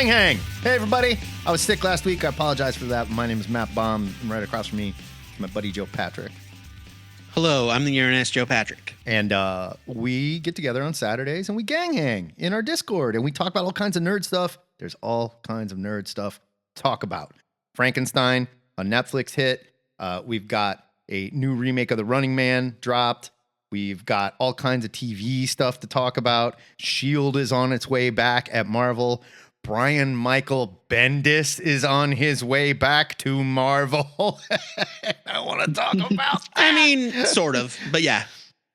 Gang Hang. Hey, everybody. I was sick last week. I apologize for that. My name is Matt Baum. And right across from me is my buddy Joe Patrick. Hello, I'm the Uranus Joe Patrick. And we get together on Saturdays and we gang hang in our Discord. And we talk about all kinds of nerd stuff. There's all kinds of nerd stuff to talk about. Frankenstein, a Netflix hit. We've got a new remake of The Running Man dropped. We've got all kinds of TV stuff to talk about. S.H.I.E.L.D. is on its way back at Marvel. Michael Bendis is on his way back to Marvel. I want to talk about that. I mean, sort of, but yeah.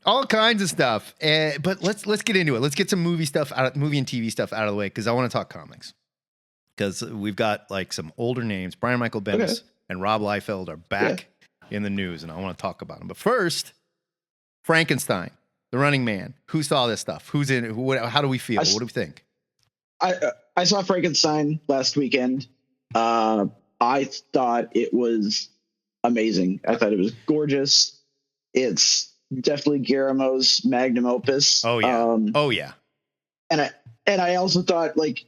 All kinds of stuff. But let's get into it. Let's get some movie and TV stuff out of the way because I want to talk comics. Because we've got like some older names. Michael Bendis and Rob Liefeld are back in the news, and I want to talk about them. But first, Frankenstein, The Running Man. Who saw this stuff? Who's in it? How do we feel? What do we think? I saw Frankenstein last weekend. I thought it was amazing. I thought it was gorgeous. It's definitely Guillermo's magnum opus. Oh yeah. And I also thought, like,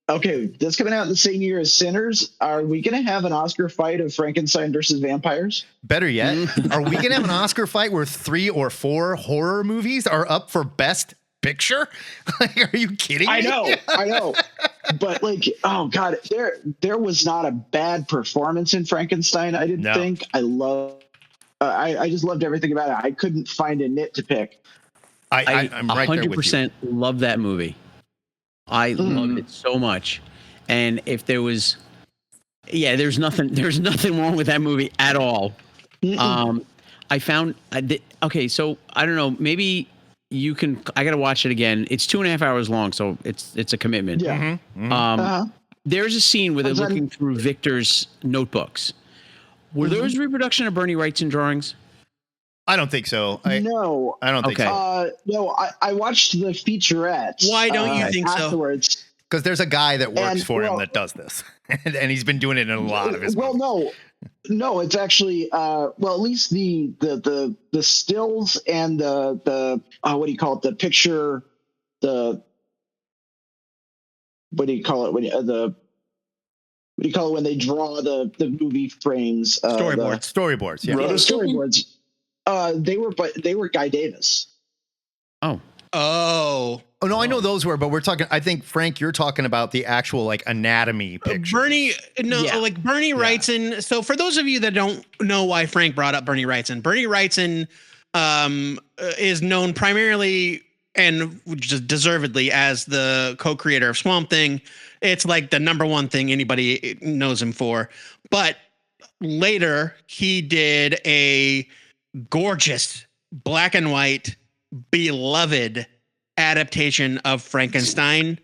okay, this coming out the same year as Sinners. Are we going to have an Oscar fight of Frankenstein versus vampires? Better yet, are we going to have an Oscar fight where 3 or 4 horror movies are up for Best Picture? Like, are you kidding me? I know. But like, oh God, there was not a bad performance in Frankenstein. I didn't think. I just loved everything about it. I couldn't find a nit to pick. I'm right 100% love that movie. I loved it so much. And if there was, there's nothing wrong with that movie at all. I found, so I don't know, maybe you can, I got to watch it again. It's 2.5 hours long, so it's a commitment. Yeah. There's a scene where they're looking through Victor's notebooks. Were those reproduction of Bernie Wrightson drawings? I don't think so. No. I don't think so. No, I watched the featurette. Why don't you think afterwards. so? Because there's a guy that works for him that does this. and he's been doing it in a lot of his movies. No, it's actually at least the stills and the what do you call it? The picture, what do you call it when they draw the movie frames? Storyboards. Yeah. Storyboards. They were Guy Davis. Oh no, I know those were, but we're talking. I think Frank, you're talking about the actual like anatomy picture. Bernie Wrightson. So for those of you that don't know why Frank brought up Bernie Wrightson is known primarily and just deservedly as the co-creator of Swamp Thing. It's like the number one thing anybody knows him for. But later he did a gorgeous black and white beloved adaptation of Frankenstein,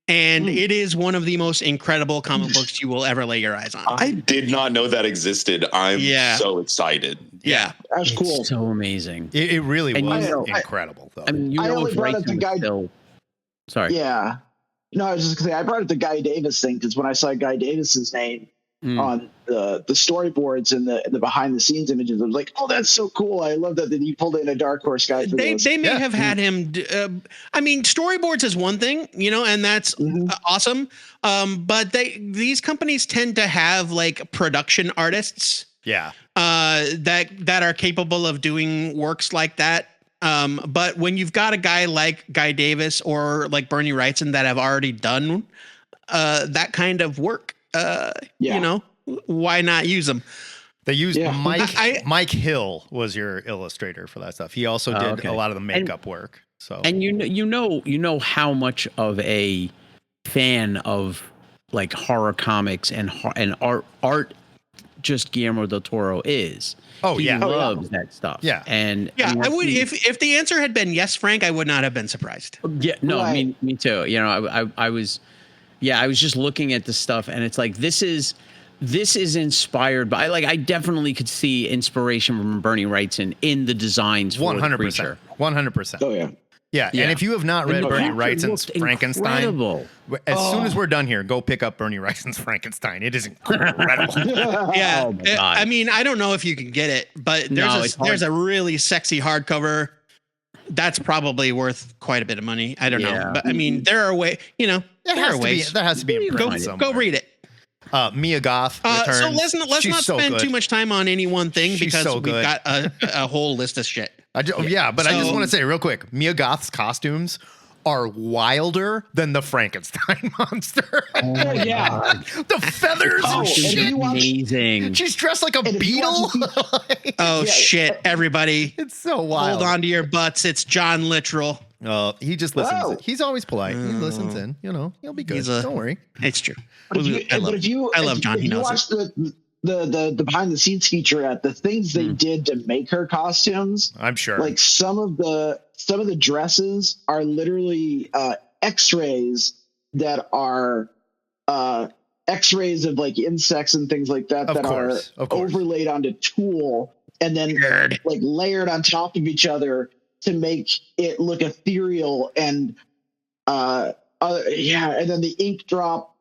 and it is one of the most incredible comic books you will ever lay your eyes on. I did not know that existed. I'm so excited. Yeah, that's cool. It's so amazing. It really was incredible, though. I mean, I only brought up the guy. Sorry. Yeah. No, I was just gonna say I brought up the Guy Davis thing because when I saw Guy Davis's name on the storyboards and the behind the scenes images, I was like, oh, that's so cool. I love that you pulled in a Dark Horse guy for this. They may have had him. I mean, storyboards is one thing, and that's awesome. But these companies tend to have like production artists. Yeah. That are capable of doing works like that. But when you've got a guy like Guy Davis or like Bernie Wrightson that have already done that kind of work, why not use them? They used Mike Hill was your illustrator for that stuff. He also did a lot of the makeup work. So and you know how much of a fan of like horror comics and art just Guillermo del Toro is. He loves that stuff. Yeah. And I would if the answer had been yes, Frank, I would not have been surprised. Yeah, no, right. me too. I was just looking at the stuff and it's like this is inspired by I definitely could see inspiration from Bernie Wrightson in the designs for 100%. 100%. Oh yeah. Yeah, and if you have not read Bernie Wrightson's Frankenstein, as soon as we're done here, go pick up Bernie Wrightson's Frankenstein. It is incredible. Yeah, I mean, I don't know if you can get it, but there's a really sexy hardcover that's probably worth quite a bit of money. I don't know, but I mean, there are There has to be a Go print somewhere. read it. Mia Goth returns. So let's not spend too much time on any one thing because we've got a whole list of shit. I just want to say real quick, Mia Goth's costumes are wilder than the Frankenstein monster. Oh yeah, the feathers and shit. Amazing. She's dressed like a beetle. Shit, everybody. It's so wild. Hold on to your butts. It's John Literal. He just listens. He's always polite. He listens in. He'll be good. Don't worry. It's true. I love John. He knows it. The behind the scenes featurette, the things they did to make her costumes, I'm sure. Like some of the dresses are literally X-rays that are X-rays of like insects and things like that are overlaid onto tulle and then like layered on top of each other to make it look ethereal and and then the ink drop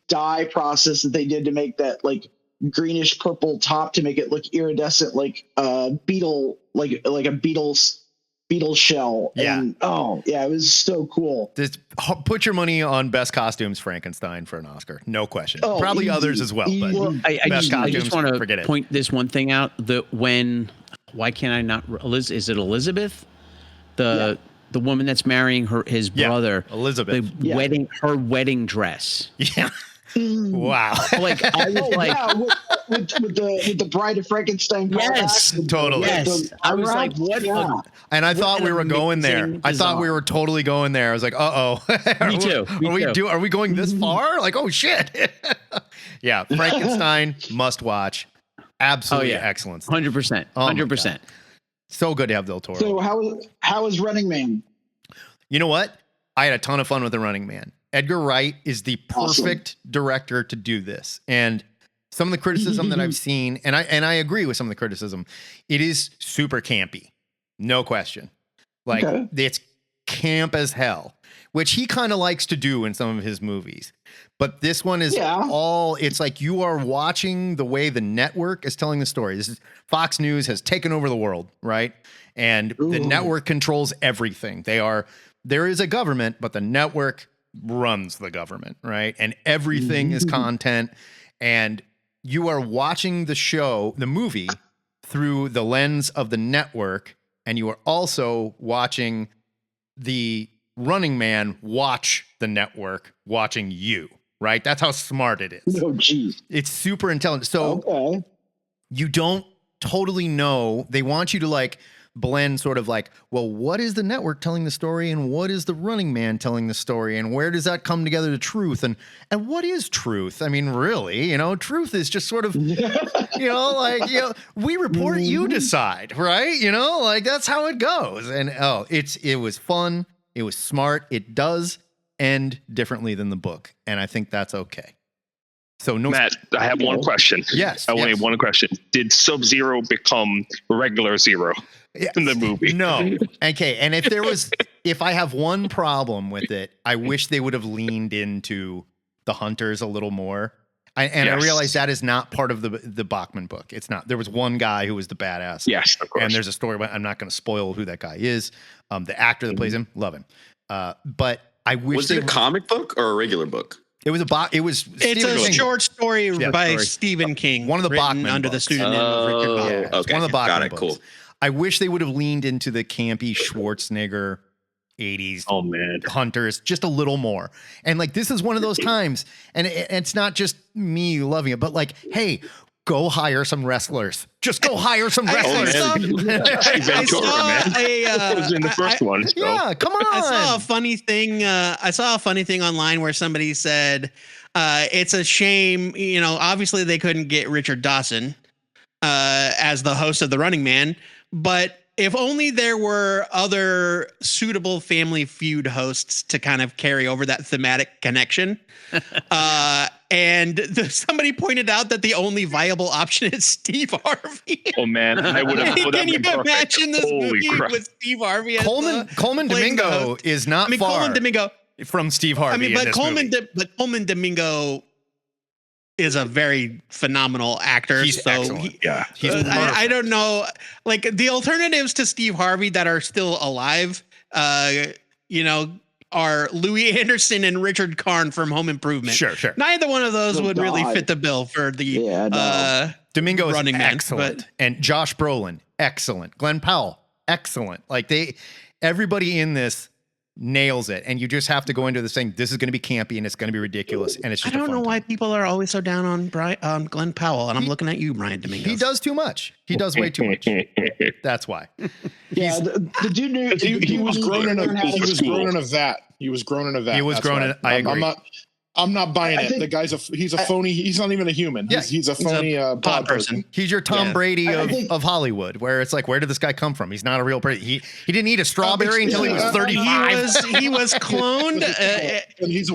dye process that they did to make that like greenish purple top to make it look iridescent like a beetle beetle shell. And it was so cool. Just put your money on best costumes Frankenstein for an Oscar, no question. Probably easy, others as well, but I just want to point this one thing out, why can't I not is it Elizabeth, the woman that's marrying his brother, Elizabeth, her wedding dress. Wow. With the Bride of Frankenstein. Yes, totally. Yes. I was like, what? Yeah. And I thought we were going there. I thought we were totally going there. I was like, Me too. Are we going this far? Like, oh shit. Yeah. Frankenstein must watch. Absolutely excellent. 100%. 100%. So good to have Del Toro. So how was Running Man? You know what? I had a ton of fun with The Running Man. Edgar Wright is the perfect director to do this. And some of the criticism that I've seen, and I agree with some of the criticism, it is super campy. No question. Like it's camp as hell, which he kind of likes to do in some of his movies. But this one is it's like you are watching the way the network is telling the story. This is Fox News has taken over the world, right? And the network controls everything. There is a government, but the network runs the government, right? And everything is content, and you are watching the movie through the lens of the network, and you are also watching the Running Man watch the network watching you, right? That's how smart it is. Oh, geez. It's super intelligent. So you don't totally know. They want you to like blend sort of like, well, what is the network telling the story and what is the Running Man telling the story and where does that come together to truth and what is truth? I mean, really, truth is just sort of, we report, you decide, right? Like that's how it goes. And it was fun. It was smart. It does end differently than the book. And I think that's okay. So Matt, I have one question. Yes. I only have one question. Did Sub-Zero become regular Zero in the movie? No. Okay. And if I have one problem with it, I wish they would have leaned into the hunters a little more. I realize that is not part of the Bachman book. It's not. There was one guy who was the badass. Yes, of course. And there's a story about, I'm not going to spoil who that guy is. The actor that plays him, love him. But I wish was it a comic book or a regular book? It's a short story by Stephen King. One of the Bachman under books. the pseudonym of Richard Bachman. Yeah, it's one of the Bachman books. Cool. I wish they would have leaned into the campy Schwarzenegger 80s hunters just a little more. And like, this is one of those times, and it's not just me loving it, but like, hey, go hire some wrestlers. Just go hire some wrestlers. I saw was in the first one. So. Yeah, come on. I saw a funny thing online where somebody said, it's a shame, obviously they couldn't get Richard Dawson as the host of The Running Man, but if only there were other suitable Family Feud hosts to kind of carry over that thematic connection. And somebody pointed out that the only viable option is Steve Harvey. Oh man, I would have. Can you imagine this movie with Steve Harvey? As Coleman Domingo is not far Coleman Domingo from Steve Harvey. But Coleman Domingo is a very phenomenal actor. He's excellent. He's I don't know, like the alternatives to Steve Harvey that are still alive. are Louis Anderson and Richard Karn from Home Improvement. Sure. Neither one of those would really God. fit the bill for the Domingo is Running Man, excellent, and Josh Brolin, excellent. Glen Powell, excellent. Like everybody in this nails it, and you just have to go into this thing. This is going to be campy and it's going to be ridiculous, and it's just. I don't know why time. people are always so down on Glen Powell, and I'm looking at you, Brian Dominguez. He does too much. He does way too much. That's why. Yeah, the dude knew He was grown in a vat. He was grown in a vat. He was grown in. I agree. I'm not buying I it. think- The guy's he's a phony. He's not even a human. Yeah, He's a phony pod person. He's your Tom Brady of Hollywood, where it's like, where did this guy come from? He's not a real person. He didn't eat a strawberry until he was 35. He was cloned.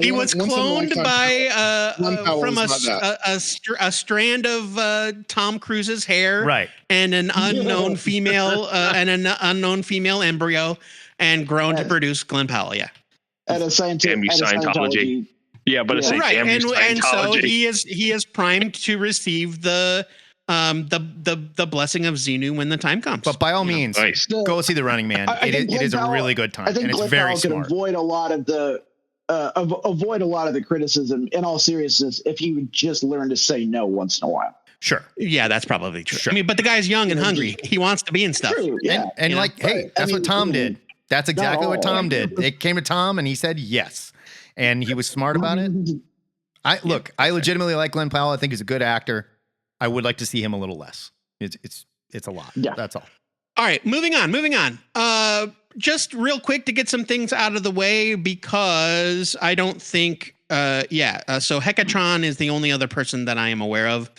He was cloned by from a strand of Tom Cruise's hair, Right. and an unknown female embryo, and grown to produce Glen Powell. Yeah. At a Damn you, Scientology. Yeah, but it's Right, damn you, and so Scientology. he is primed to receive the blessing of Xenu when the time comes. But by all means, Nice. go see The Running Man. I think It is a Glen really good time, I think and it's Glen very Powell could smart. avoid a lot of the criticism. In all seriousness, if he would just learn to say no once in a while. Sure. Yeah, that's probably true. Sure. I mean, but the guy's young and hungry. He wants to be in stuff. True, yeah. And You know? like, hey, that's what Tom did. That's exactly what Tom did. It came to Tom, and he said yes, and he was smart about it. I legitimately like Glen Powell. I think he's a good actor. I would like to see him a little less. It's a lot. Yeah. That's all. All right, moving on. Just real quick to get some things out of the way, because I don't think, so Hecatron is the only other person that I am aware of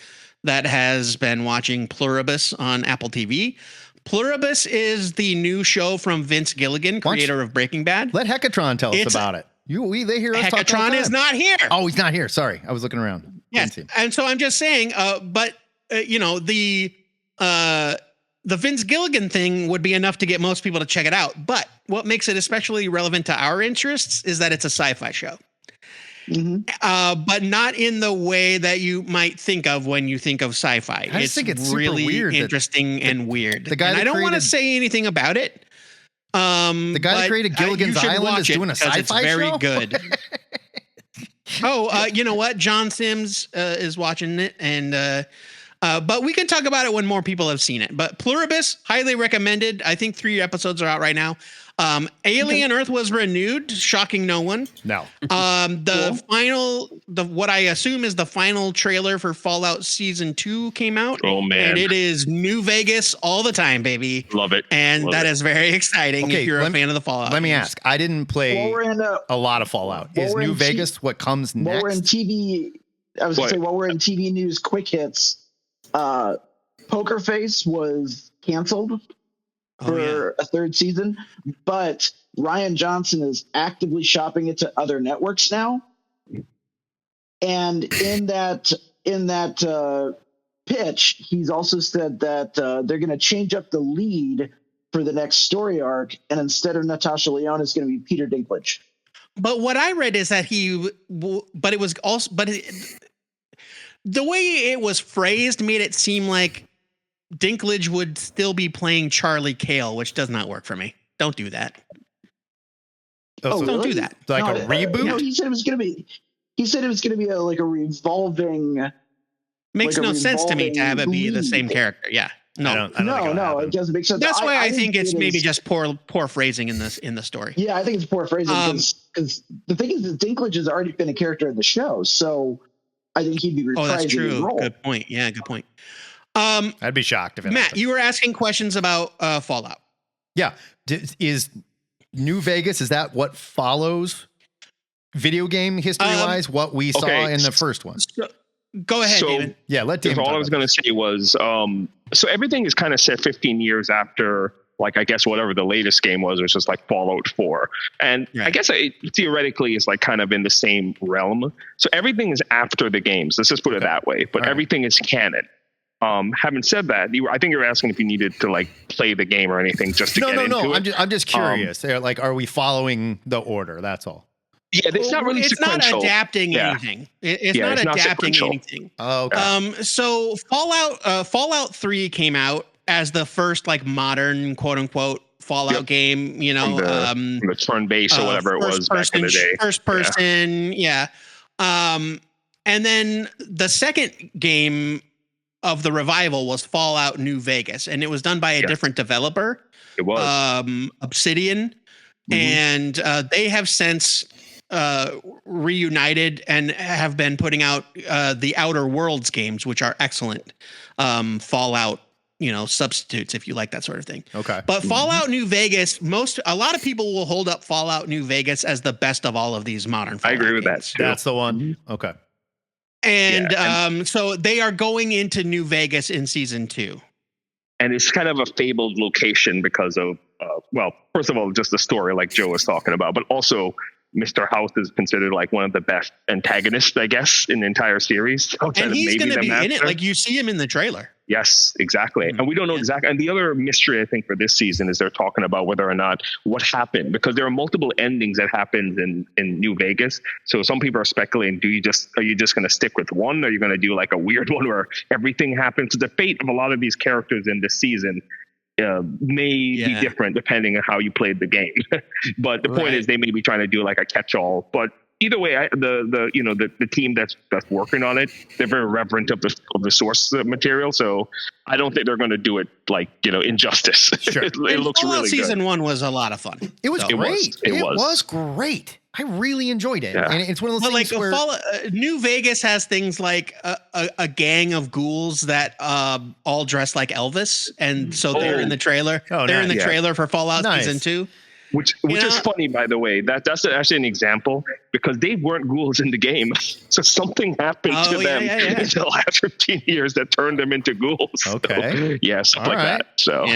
that has been watching Pluribus on Apple TV. Pluribus is the new show from Vince Gilligan, creator of Breaking Bad. Let Hecatron tell us about it. They hear us talk all the Hecatron time. is not here. Oh, he's not here. Sorry, I was looking around. Yes, and so I'm just saying, the Vince Gilligan thing would be enough to get most people to check it out. But what makes it especially relevant to our interests is that it's a sci-fi show. Mm-hmm. But not in the way that you might think of when you think of sci-fi. I just think it's super really weird interesting and weird. the guy and that I don't want to created- say anything about it. The guy that created Gilligan's you should Island watch is it doing a because it's sci-fi very show? good. You know what? John Sims is watching it, and but we can talk about it when more people have seen it. But Pluribus, highly recommended. I think 3 episodes are out right now. Alien Earth was renewed, shocking no one. No. What I assume is the final trailer for Fallout Season 2 came out. Oh, man. And it is New Vegas all the time, baby. Love it. And that is very exciting Okay, if you're a fan of the Fallout. Let me ask. I didn't play While we're in, a lot of Fallout. Is we're New in Vegas what comes While we're in next? TV, I was going to say, while we're in TV news, quick hits, Poker Face was canceled for a 3rd season, but Ryan Johnson is actively shopping it to other networks now. And in that pitch, he's also said that they're going to change up the lead for the next story arc, and instead of Natasha Lyonne, it's going to be Peter Dinklage. But what I read is that the way it was phrased made it seem like Dinklage would still be playing Charlie Cale, which does not work for me. Don't do that. Oh, so Don't do that. like a reboot? No, he said it was going to be. He said it was going to be a revolving. Makes like a no sense to me to have it be the lead. same character. Yeah. No. I don't think it'll No, happen. it doesn't make sense. That's why I think didn't it's see it maybe as- just poor phrasing in the story. Yeah, I think it's poor phrasing because the thing is that Dinklage has already been a character in the show, so I think he'd be reprising Oh, that's his true. role. Good point. Yeah, good point. I'd be shocked if it Matt, happened. you were asking questions about Fallout. Yeah. Is New Vegas, is that what follows video game history-wise what we saw okay. in the first one? Go ahead, So- David. Yeah, let Because Damon all talk I was about going to say was, so everything is kind of set 15 years after, like, I guess whatever the latest game was, which was like Fallout 4. And I Right. guess it theoretically is like kind of in the same realm. So everything is after the games. Let's just put it that way. But All right. everything is canon. Having said that, I think you're asking if you needed to like play the game or anything just to No, get no, into no. it. I'm just curious. Like, are we following the order? That's all. Yeah, it's not really It's not sequential. adapting Yeah. anything. It's Yeah, not it's not adapting sequential. anything. Oh, okay. So Fallout 3 came out as the first like modern quote unquote Fallout game, you know, from the turn-based or whatever it was back in the day. First person, yeah. And then the second game of the revival was Fallout New Vegas, and it was done by a different developer. It was Obsidian, and they have since reunited and have been putting out the Outer Worlds games, which are excellent Fallout, you know, substitutes if you like that sort of thing. Okay. But Fallout New Vegas, a lot of people will hold up Fallout New Vegas as the best of all of these modern Fallout I agree with games. that too. That's the one. Okay. And so they are going into New Vegas in season 2. And it's kind of a fabled location because of, well, first of all, just the story like Joe was talking about, but also Mr. House is considered like one of the best antagonists, I guess, in the entire series. And he's going to be in it. Like you see him in the trailer. Yes, exactly. And we don't know exactly. And the other mystery, I think, for this season is they're talking about whether or not what happened, because there are multiple endings that happened in New Vegas. So some people are speculating, are you just going to stick with one? Or are you going to do like a weird one where everything happens? So the fate of a lot of these characters in this season may be different depending on how you played the game. But the point is they may be trying to do like a catch-all. But either way, the team that's working on it, they're very reverent of the source material. So I don't think they're going to do it like, injustice. Sure. it looks Fallout really season good. 1 was a lot of fun. It was great. It was great. I really enjoyed it. Yeah. And it's one of those But things where New Vegas has things like a gang of ghouls that all dress like Elvis, and so they're in the trailer. They're in the trailer for Fallout season 2. Which is funny, by the way. That's actually an example because they weren't ghouls in the game. So something happened to them in the last 15 years that turned them into ghouls. Okay. So, stuff like that. So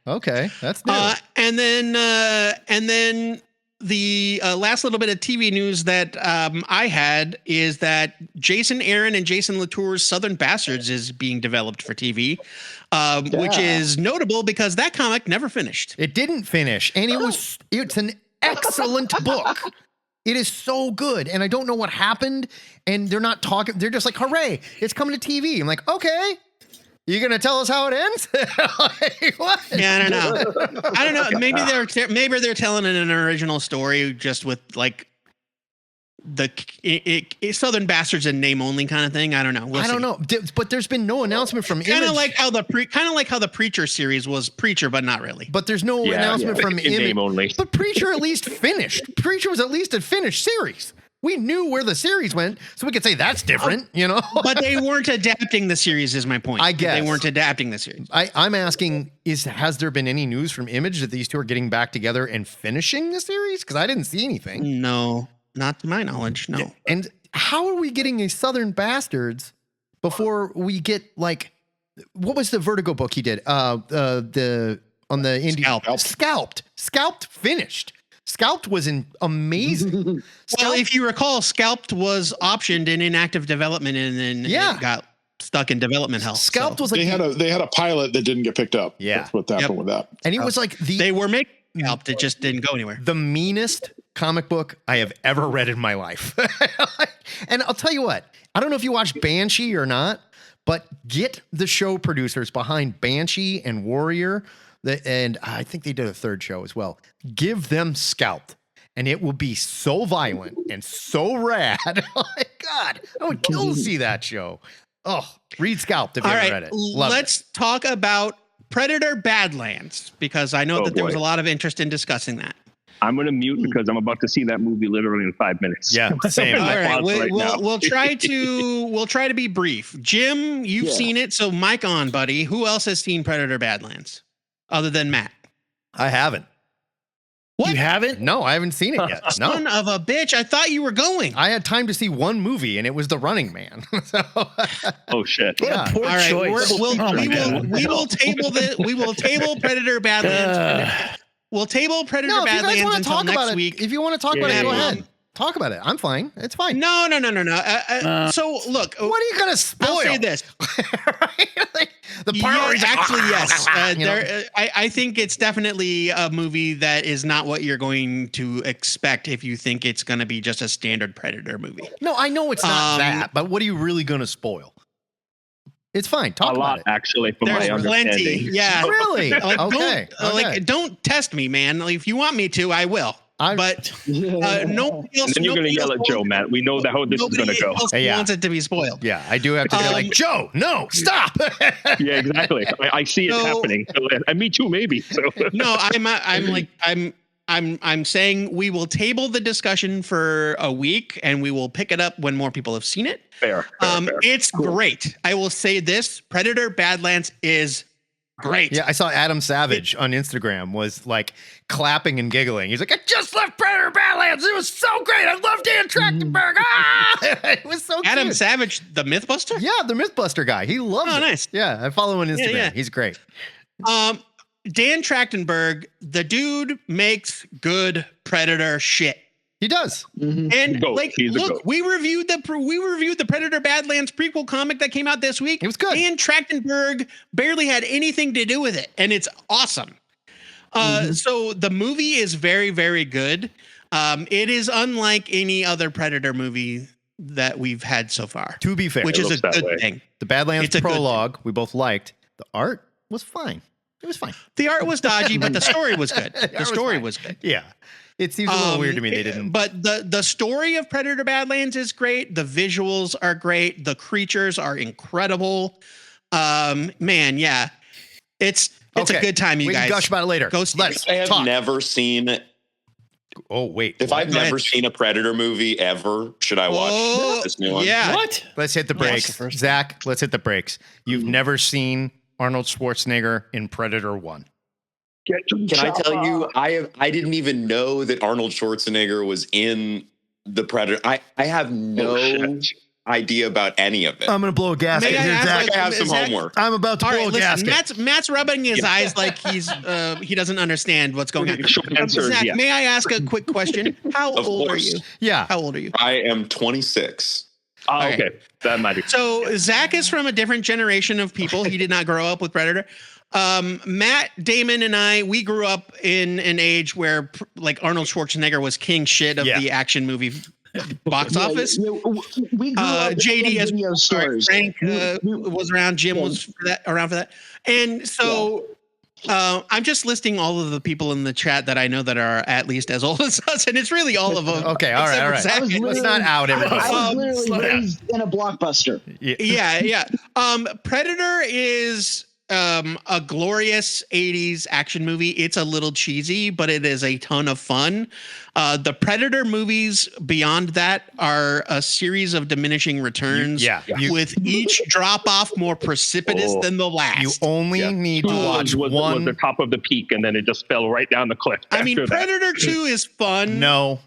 okay, that's new. And then the last little bit of TV news that I had is that Jason Aaron and Jason Latour's Southern Bastards is being developed for TV, which is notable because that comic never finished. It didn't finish, and it's an excellent book. It is so good, and I don't know what happened, and they're not talking. They're just like, hooray, it's coming to TV. I'm like, okay. You gonna tell us how it ends? Like, what? Yeah, I don't know. Maybe they're telling an original story just with like the Southern Bastards in name only kind of thing. I don't know. I don't know. But there's been no announcement from Image. Kind of like how the Preacher series was Preacher, but not really. But there's no announcement from Image. Name only. But Preacher at least finished. Preacher was at least a finished series. We knew where the series went, so we could say that's different, But they weren't adapting the series, is my point. I guess. They weren't adapting the series. I'm asking, has there been any news from Image that these two are getting back together and finishing the series? Because I didn't see anything. No, not to my knowledge, no. And how are we getting a Southern Bastards before we get, like, what was the Vertigo book he did? On the indie. Scalped finished. Scalped was amazing. Well, if you recall, Scalped was optioned in inactive development, and then it got stuck in development hell. Scalped was like they had a pilot that didn't get picked up. Yeah, that's what happened with that. And it was like they were making Scalped, it just didn't go anywhere. The meanest comic book I have ever read in my life. And I'll tell you what, I don't know if you watched Banshee or not, but get the show producers behind Banshee and Warrior. And I think they did a third show as well. Give them Scalped, and it will be so violent and so rad. Oh my God, I would kill to see that show. Oh, read Scalped if you haven't read it. Let's talk about Predator Badlands, because I know that there was a lot of interest in discussing that. I'm going to mute because I'm about to see that movie literally in 5 minutes. Yeah, same. All right, we'll try to be brief. Jim, you've seen it, so Mike on, buddy. Who else has seen Predator Badlands other than Matt? I haven't. What? You haven't? No, I haven't seen it yet. No. Son of a bitch! I thought you were going. I had time to see one movie, and it was The Running Man. Oh shit! Yeah. Poor choice. We will table Predator Badlands. We'll table Predator Badlands until next week. If you want to talk about it, go ahead. Talk about it. I'm fine. It's fine. No. So look, what are you gonna spoil? I'll say this. Like, the part yes. I think it's definitely a movie that is not what you're going to expect if you think it's going to be just a standard Predator movie. No, I know it's not that, but what are you really going to spoil? It's fine. Talk a about lot, it. actually, from There's my plenty. understanding. Yeah. Really? Like, Okay. don't test me, man. Like, if you want me to, I will. But nobody else. And then you're going to yell at Joe, Matt. We know how this is going to go. Else wants it to be spoiled. Yeah, I do have to be like, Joe, no, stop. Yeah, exactly. I see it happening. And me too, maybe. So. No, I'm saying we will table the discussion for a week and we will pick it up when more people have seen it. Fair. It's great. I will say this: Predator Badlands is great. Yeah, I saw Adam Savage on Instagram was like clapping and giggling. He's like, I just left Predator Badlands. It was so great. I love Dan Trachtenberg. It was so Adam good. Savage, the Mythbuster? Yeah, the Mythbuster guy. He loves it. Nice. Yeah, I follow him on Instagram. Yeah. He's great. Dan Trachtenberg, the dude makes good Predator shit. He does. And He's look, we reviewed the Predator Badlands prequel comic that came out this week. It was good. Dan Trachtenberg barely had anything to do with it, and it's awesome. So the movie is very, very good. It is unlike any other Predator movie that we've had so far. To be fair, which is a good thing. The Badlands It's a good prologue we both liked. The art was fine. It was fine. The art was dodgy, but the story was good. The story was good. Yeah. It seems a little weird to me they didn't. But the story of Predator Badlands is great. The visuals are great. The creatures are incredible. Man, yeah. It's a good time, you guys. We can gush about it later. I have never seen. Oh, wait. If I've never seen a Predator movie ever, should I watch this new one? Yeah. What? Let's hit the brakes. Zach, let's hit the brakes. You've never seen Arnold Schwarzenegger in Predator 1. Can I tell you, I didn't even know that Arnold Schwarzenegger was in the Predator. I have no idea about any of it. I'm going to blow a gasket May I here, ask, Zach. I have some homework. I'm about to All blow right, a listen, gasket. Matt's rubbing his eyes like he doesn't understand what's going on. Short answer is Zach, yes. may I ask a quick question? How Of old course. are you? Yeah. How old are you? I am 26. Okay. That might be. So Zach is from a different generation of people. He did not grow up with Predator. Matt Damon and I, we grew up in an age where like Arnold Schwarzenegger was king shit of the action movie box office. We grew up JD as video stores. Frank was around. Jim was around for that. And so I'm just listing all of the people in the chat that I know that are at least as old as us, and it's really all of them. Okay, all right. Zach. Let's not out everybody. I was literally raised in a Blockbuster. Yeah. Predator is a glorious 80s action movie. It's a little cheesy, but it is a ton of fun. The Predator movies beyond that are a series of diminishing returns with each drop off more precipitous than the last. You only need to watch was one. the top of the peak, and then it just fell right down the cliff. I mean, Predator 2 is fun.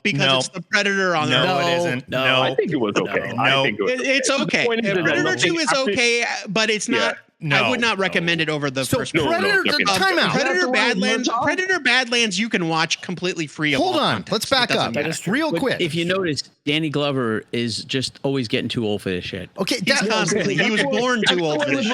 Because it's the Predator on Earth. No, it isn't. No, I think it was okay. No. I think It's okay. Predator 2 is okay, but it's not. No. I would not recommend it over the first one. Predator, time out. Predator Badlands, you can watch completely free of Hold all on. context. Let's back up real quick. If you notice, Danny Glover is just always getting too old for this shit. Okay, he was born too old for this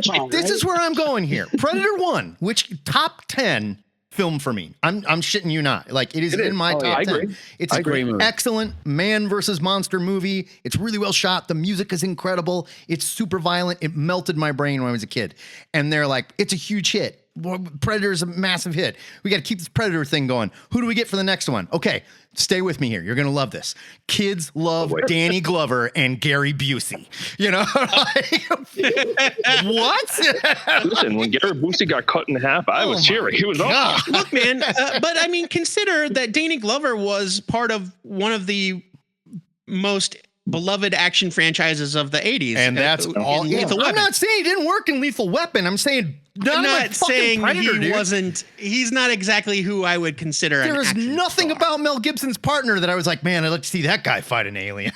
shit. This is where I'm going here. Predator 1, which top 10 film for me. I'm shitting you not. Like it is in my top 10. It's a great movie. Excellent man versus monster movie. It's really well shot. The music is incredible. It's super violent. It melted my brain when I was a kid. And they're like, it's a huge hit. Predator's a massive hit. We got to keep this Predator thing going. Who do we get for the next one? Okay, stay with me here. You're going to love this. Kids love Danny Glover and Gary Busey. You know? What? Listen, when Gary Busey got cut in half, I was cheering. He was awesome. Look, man, but I mean, consider that Danny Glover was part of one of the most beloved action franchises of the 80s. And that's all. I'm not saying he didn't work in Lethal Weapon. I'm saying I'm not saying Predator, he dude. wasn't. He's not exactly who I would consider. There is nothing about Mel Gibson's partner that I was like, man, I'd like to see that guy fight an alien.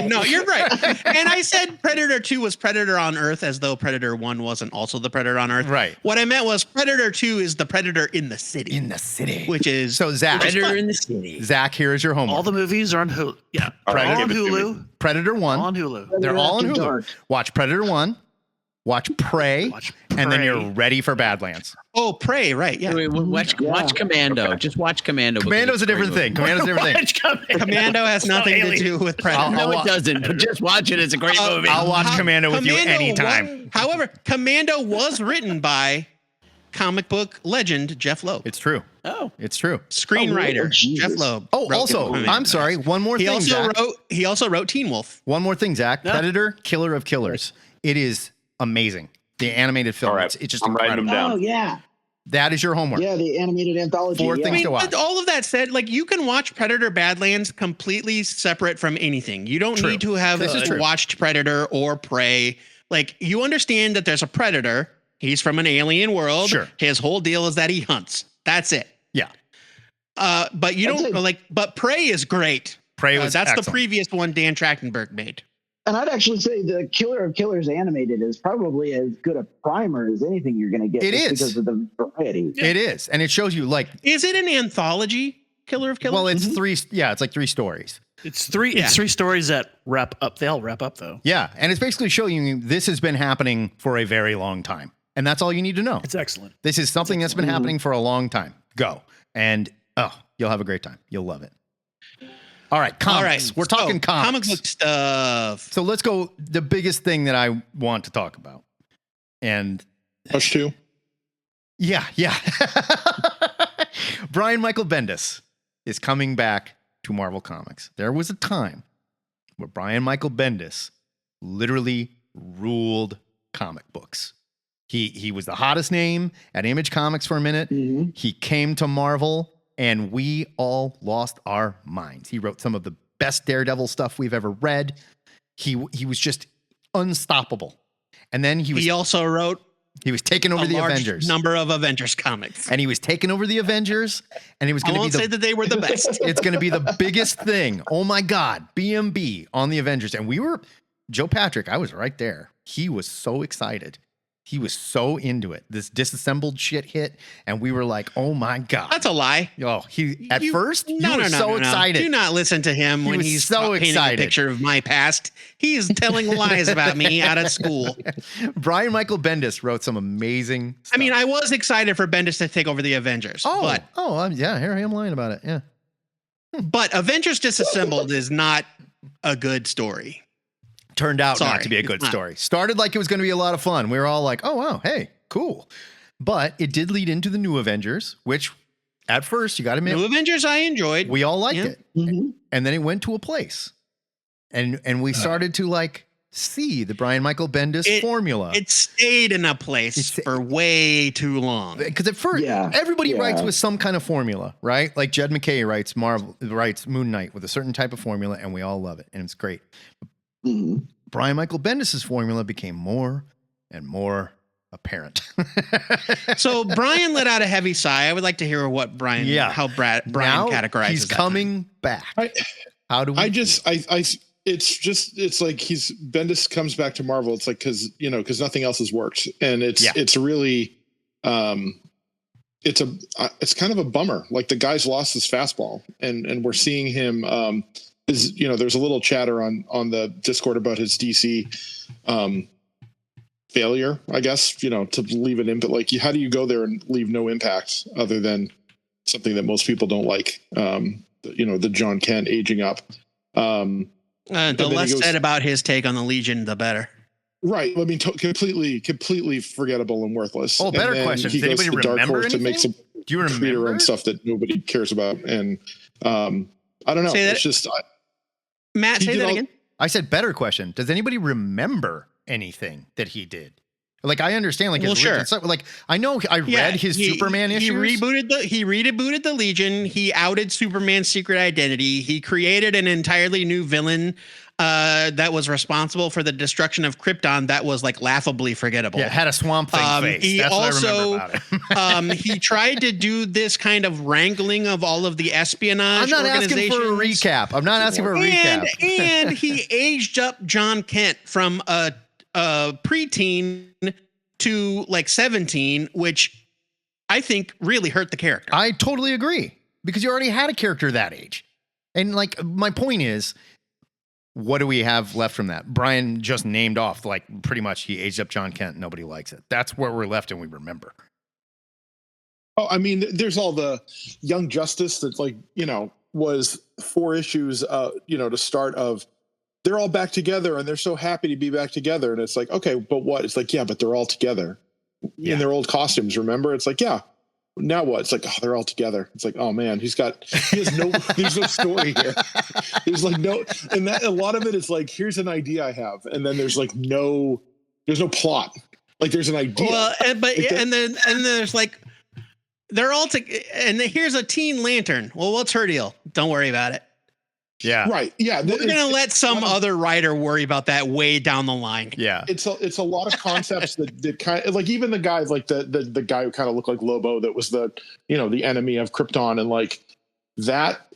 No, you're right. And I said Predator 2 was Predator on Earth, as though Predator 1 wasn't also the Predator on Earth. Right. What I meant was Predator 2 is the Predator in the city. In the city. Which is so Zach. Predator in the city. Zach, here is your homework. All the movies are on Hulu. Yeah. Predator, all on Hulu. Predator 1. All on Hulu. They're all on Hulu. Watch Predator 1. watch Prey, and then Prey. you're ready for Badlands. Oh, Prey, right? Yeah. Wait, watch Commando. Okay. Just watch Commando. Commando's a different thing. Commando's a different thing. Watch Commando. Commando has It's not nothing to Alien. do with Predator. No, it doesn't. But just watch it. It's a great movie. I'll watch Commando with you Commando anytime. However, Commando was written by comic book legend Jeff Loeb. It's true. Oh, It's true. Screenwriter Oh, Jesus. Jeff Loeb. Oh, wrote also, Commando. I'm sorry. One more He thing, also Zach. wrote Teen Wolf. One more thing, Zach. Yeah. Predator, Killer of Killers. It is amazing. The animated film. All right. It's just I'm writing them incredible. down. Oh yeah, That is your homework. yeah. The animated anthology. Four yeah. things to watch. But all of that said, like you can watch Predator Badlands completely separate from anything. You don't True. need to have This is true. watched Predator or Prey. Like you understand that there's a predator. He's from an alien world. Sure. His whole deal is that he hunts. That's it. Yeah. But you That's don't it. like. But Prey is great. Prey was That's excellent. the previous one Dan Trachtenberg made. And I'd actually say the Killer of Killers animated is probably as good a primer as anything you're going to get. It just is. because of the variety. It is. And it shows you like, Is it an anthology? Killer of Killers. well, it's three. Yeah, it's like three stories. It's three. Yeah. It's three stories that wrap up. They all wrap up though. Yeah. And it's basically showing you this has been happening for a very long time. And that's all you need to know. It's excellent. This is something that's been happening for a long time. Go. And you'll have a great time. You'll love it. All right, comics. All right, We're talking so, comics. comic book stuff. So let's go. The biggest thing that I want to talk about. And Hush 2. yeah. Brian Michael Bendis is coming back to Marvel Comics. There was a time where Brian Michael Bendis literally ruled comic books. He was the hottest name at Image Comics for a minute. Mhm. He came to Marvel and we all lost our minds. He wrote some of the best Daredevil stuff we've ever read. He was just unstoppable. And then he He also wrote was taking over a the large Avengers. number of Avengers comics. And he was taking over the Avengers and it was I going to be won't the say that they were the best. it's going to be the biggest thing. Oh my God, BMB on the Avengers. And Joe Patrick, I was right there. He was so excited. He was so into it. This disassembled shit hit. And we were like, oh my God. That's a lie. Oh, at first, he was so No. excited. Do not listen to him He when was he's so painting excited. a picture of my past. He's telling lies about me out of school. Brian Michael Bendis wrote some amazing stuff. I mean, I was excited for Bendis to take over the Avengers. Yeah, here I am lying about it. Yeah. But Avengers Disassembled is not a good story. Turned out not Sorry, to be a it's good not. story. Started like it was going to be a lot of fun. We were all like, oh, wow, hey, cool. But it did lead into the new Avengers, which at first, you got to admit, New Avengers I enjoyed. we all liked Yeah. it. Mhm. And then it went to a place. And we started to like see the Brian Michael Bendis formula. It stayed in a place for way too long. Because at first, Yeah, everybody yeah. writes with some kind of formula, right? Like Jed McKay writes Moon Knight with a certain type of formula, and we all love it, and it's great. Mhm. Brian Michael Bendis' formula became more and more apparent. So Brian let out a heavy sigh. I would like to hear what Brian, how Brian Now categorizes. he's that coming back. How do we? It's like Bendis comes back to Marvel. It's like, because nothing else has worked. And it's really, it's kind of a bummer. Like the guy's lost his fastball and we're seeing him, there's a little chatter on the Discord about his DC, failure, I guess, to leave an impact. Like, how do you go there and leave no impact other than something that most people don't like? The John Kent aging up. The less said about his take on the Legion, the better. Right. I mean, completely forgettable and worthless. Oh, better question. Does anybody remember anything? To make some Do you remember creator own stuff that nobody cares about? And I don't know. Say It's that- just Matt, say that again. I said better question. Does anybody remember anything that he did? Like, I understand, like, Well, his sure. original stuff. Like, I know I read his Superman issues. He rebooted the Legion. He outed Superman's secret identity. He created an entirely new villain that was responsible for the destruction of Krypton. That was like laughably forgettable. Yeah, had a Swamp Thing face. He That's also, what I remember about it. he tried to do this kind of wrangling of all of the espionage. I'm not asking for a organizations. recap. I'm not asking for a recap. And he aged up John Kent from a preteen to like 17, which I think really hurt the character. I totally agree, because you already had a character that age. And like, my point is, what do we have left from that? Brian just named off, like, pretty much he aged up John Kent. Nobody likes it. That's where we're left and we remember. Oh, I mean, there's all the Young Justice that's like, was 4 issues, to start of, they're all back together and they're so happy to be back together. And it's like, okay, but what? It's like, yeah, but they're all together in their old costumes. Remember? It's like, yeah, now what? It's like, oh, they're all together. It's like, oh man, there's no story here. There's like and that a lot of it is like, here's an idea I have. And then there's like there's no plot. Like there's an idea. Well, and then there's like, they're all and here's a Teen Lantern. Well, what's her deal? Don't worry about it. Yeah. Right. Yeah. We're going to let some other writer worry about that way down the line. Yeah. It's a lot of concepts that kind of like, even the guy, like the guy who kind of looked like Lobo, that was the enemy of Krypton. And like, that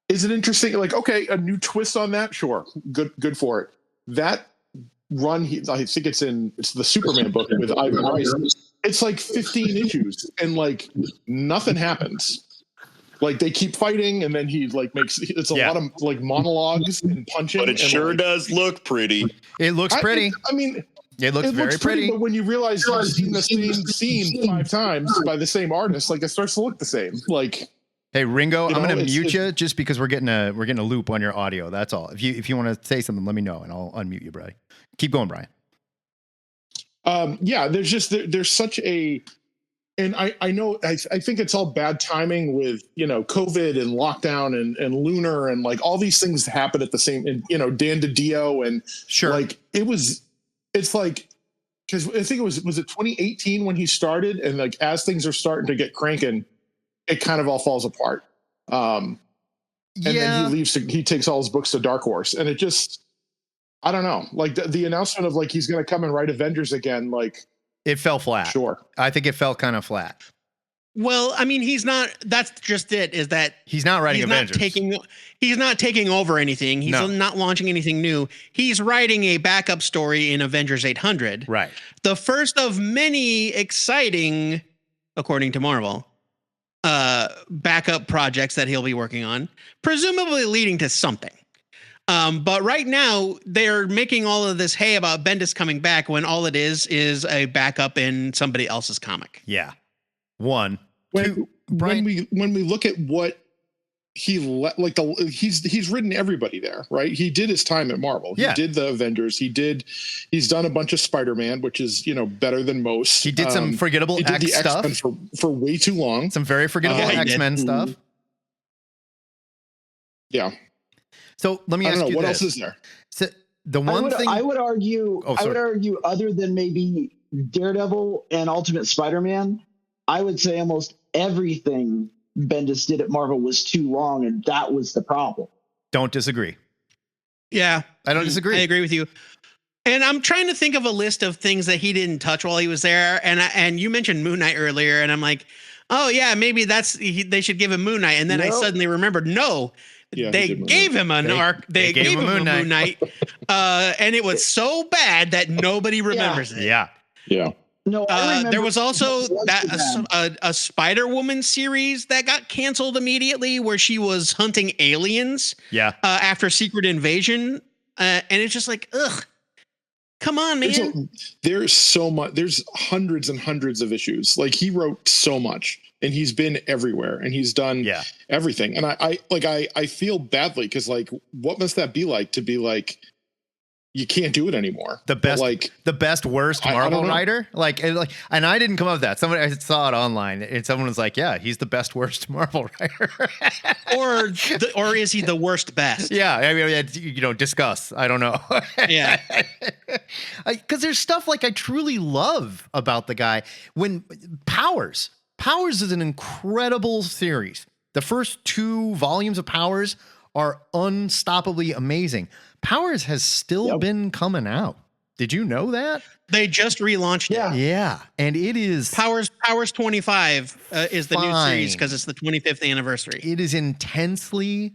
is an interesting, like, okay, a new twist on that. Sure. Good for it. That run, I think it's the Superman book with Ivan Rice. It's like 15 issues and like nothing happens. Like they keep fighting, and then he like it's a lot of like monologues and punching. But it sure does look pretty. It looks pretty. It looks very pretty. But when you realize you've seen the same scene 5 times by the same artist, like it starts to look the same. Like, hey Ringo, I'm going to mute you just because we're getting a loop on your audio. That's all. If you want to say something, let me know and I'll unmute you, Brian. Keep going, Brian. There's such a. And I know, I think it's all bad timing with, COVID and lockdown and lunar and like all these things happen at the same, and, Dan DiDio and sure. Like it's like, cause I think was it 2018 when he started, and like, as things are starting to get cranking, it kind of all falls apart. And then he takes all his books to Dark Horse, and it just, I don't know, like the announcement of like, he's going to come and write Avengers again. Like, it fell flat. Sure. I think it fell kind of flat. Well, I mean, he's not. That's just it. Is that he's not writing Avengers? He's not taking over anything. He's not launching anything new. He's writing a backup story in Avengers 800. Right. The first of many exciting, according to Marvel, backup projects that he'll be working on, presumably leading to something. But right now they're making all of this hay about Bendis coming back when all it is a backup in somebody else's comic. Yeah. One. Two, when we look at what he he's written everybody there, right? He did his time at Marvel. He did the Avengers. He's done a bunch of Spider-Man, which is, better than most. He did some forgettable X stuff for way too long. Some very forgettable X-Men stuff. Yeah. So let me ask you this. What else is there? So the one thing I would argue, other than maybe Daredevil and Ultimate Spider-Man, I would say almost everything Bendis did at Marvel was too long, and that was the problem. Don't disagree. Yeah, I don't disagree. I agree with you. And I'm trying to think of a list of things that he didn't touch while he was there. And you mentioned Moon Knight earlier, and I'm like, oh yeah, maybe they should give him Moon Knight. And then I suddenly remembered, no. Yeah, they gave him an arc. They gave him a Moon Knight, and it was so bad that nobody remembers it. Yeah. No, there was also a Spider-Woman series that got canceled immediately, where she was hunting aliens. Yeah. After Secret Invasion, and it's just like, ugh. Come on, man. There's so much. There's hundreds and hundreds of issues. Like, he wrote so much, and he's been everywhere, and he's done everything. And I feel badly, because like, what must that be like to be like, you can't do it anymore? The best worst Marvel writer, and I didn't come up with that. I saw it online, and someone was like, "Yeah, he's the best worst Marvel writer," or is he the worst best? Yeah, I mean, discuss. I don't know. Yeah, because there's stuff like I truly love about the guy. When Powers is an incredible series. The first 2 volumes of Powers are unstoppably amazing. Powers has still been coming out. Did you know that? They just relaunched it. Yeah. And it is Powers 25 is the new series because it's the 25th anniversary. It is intensely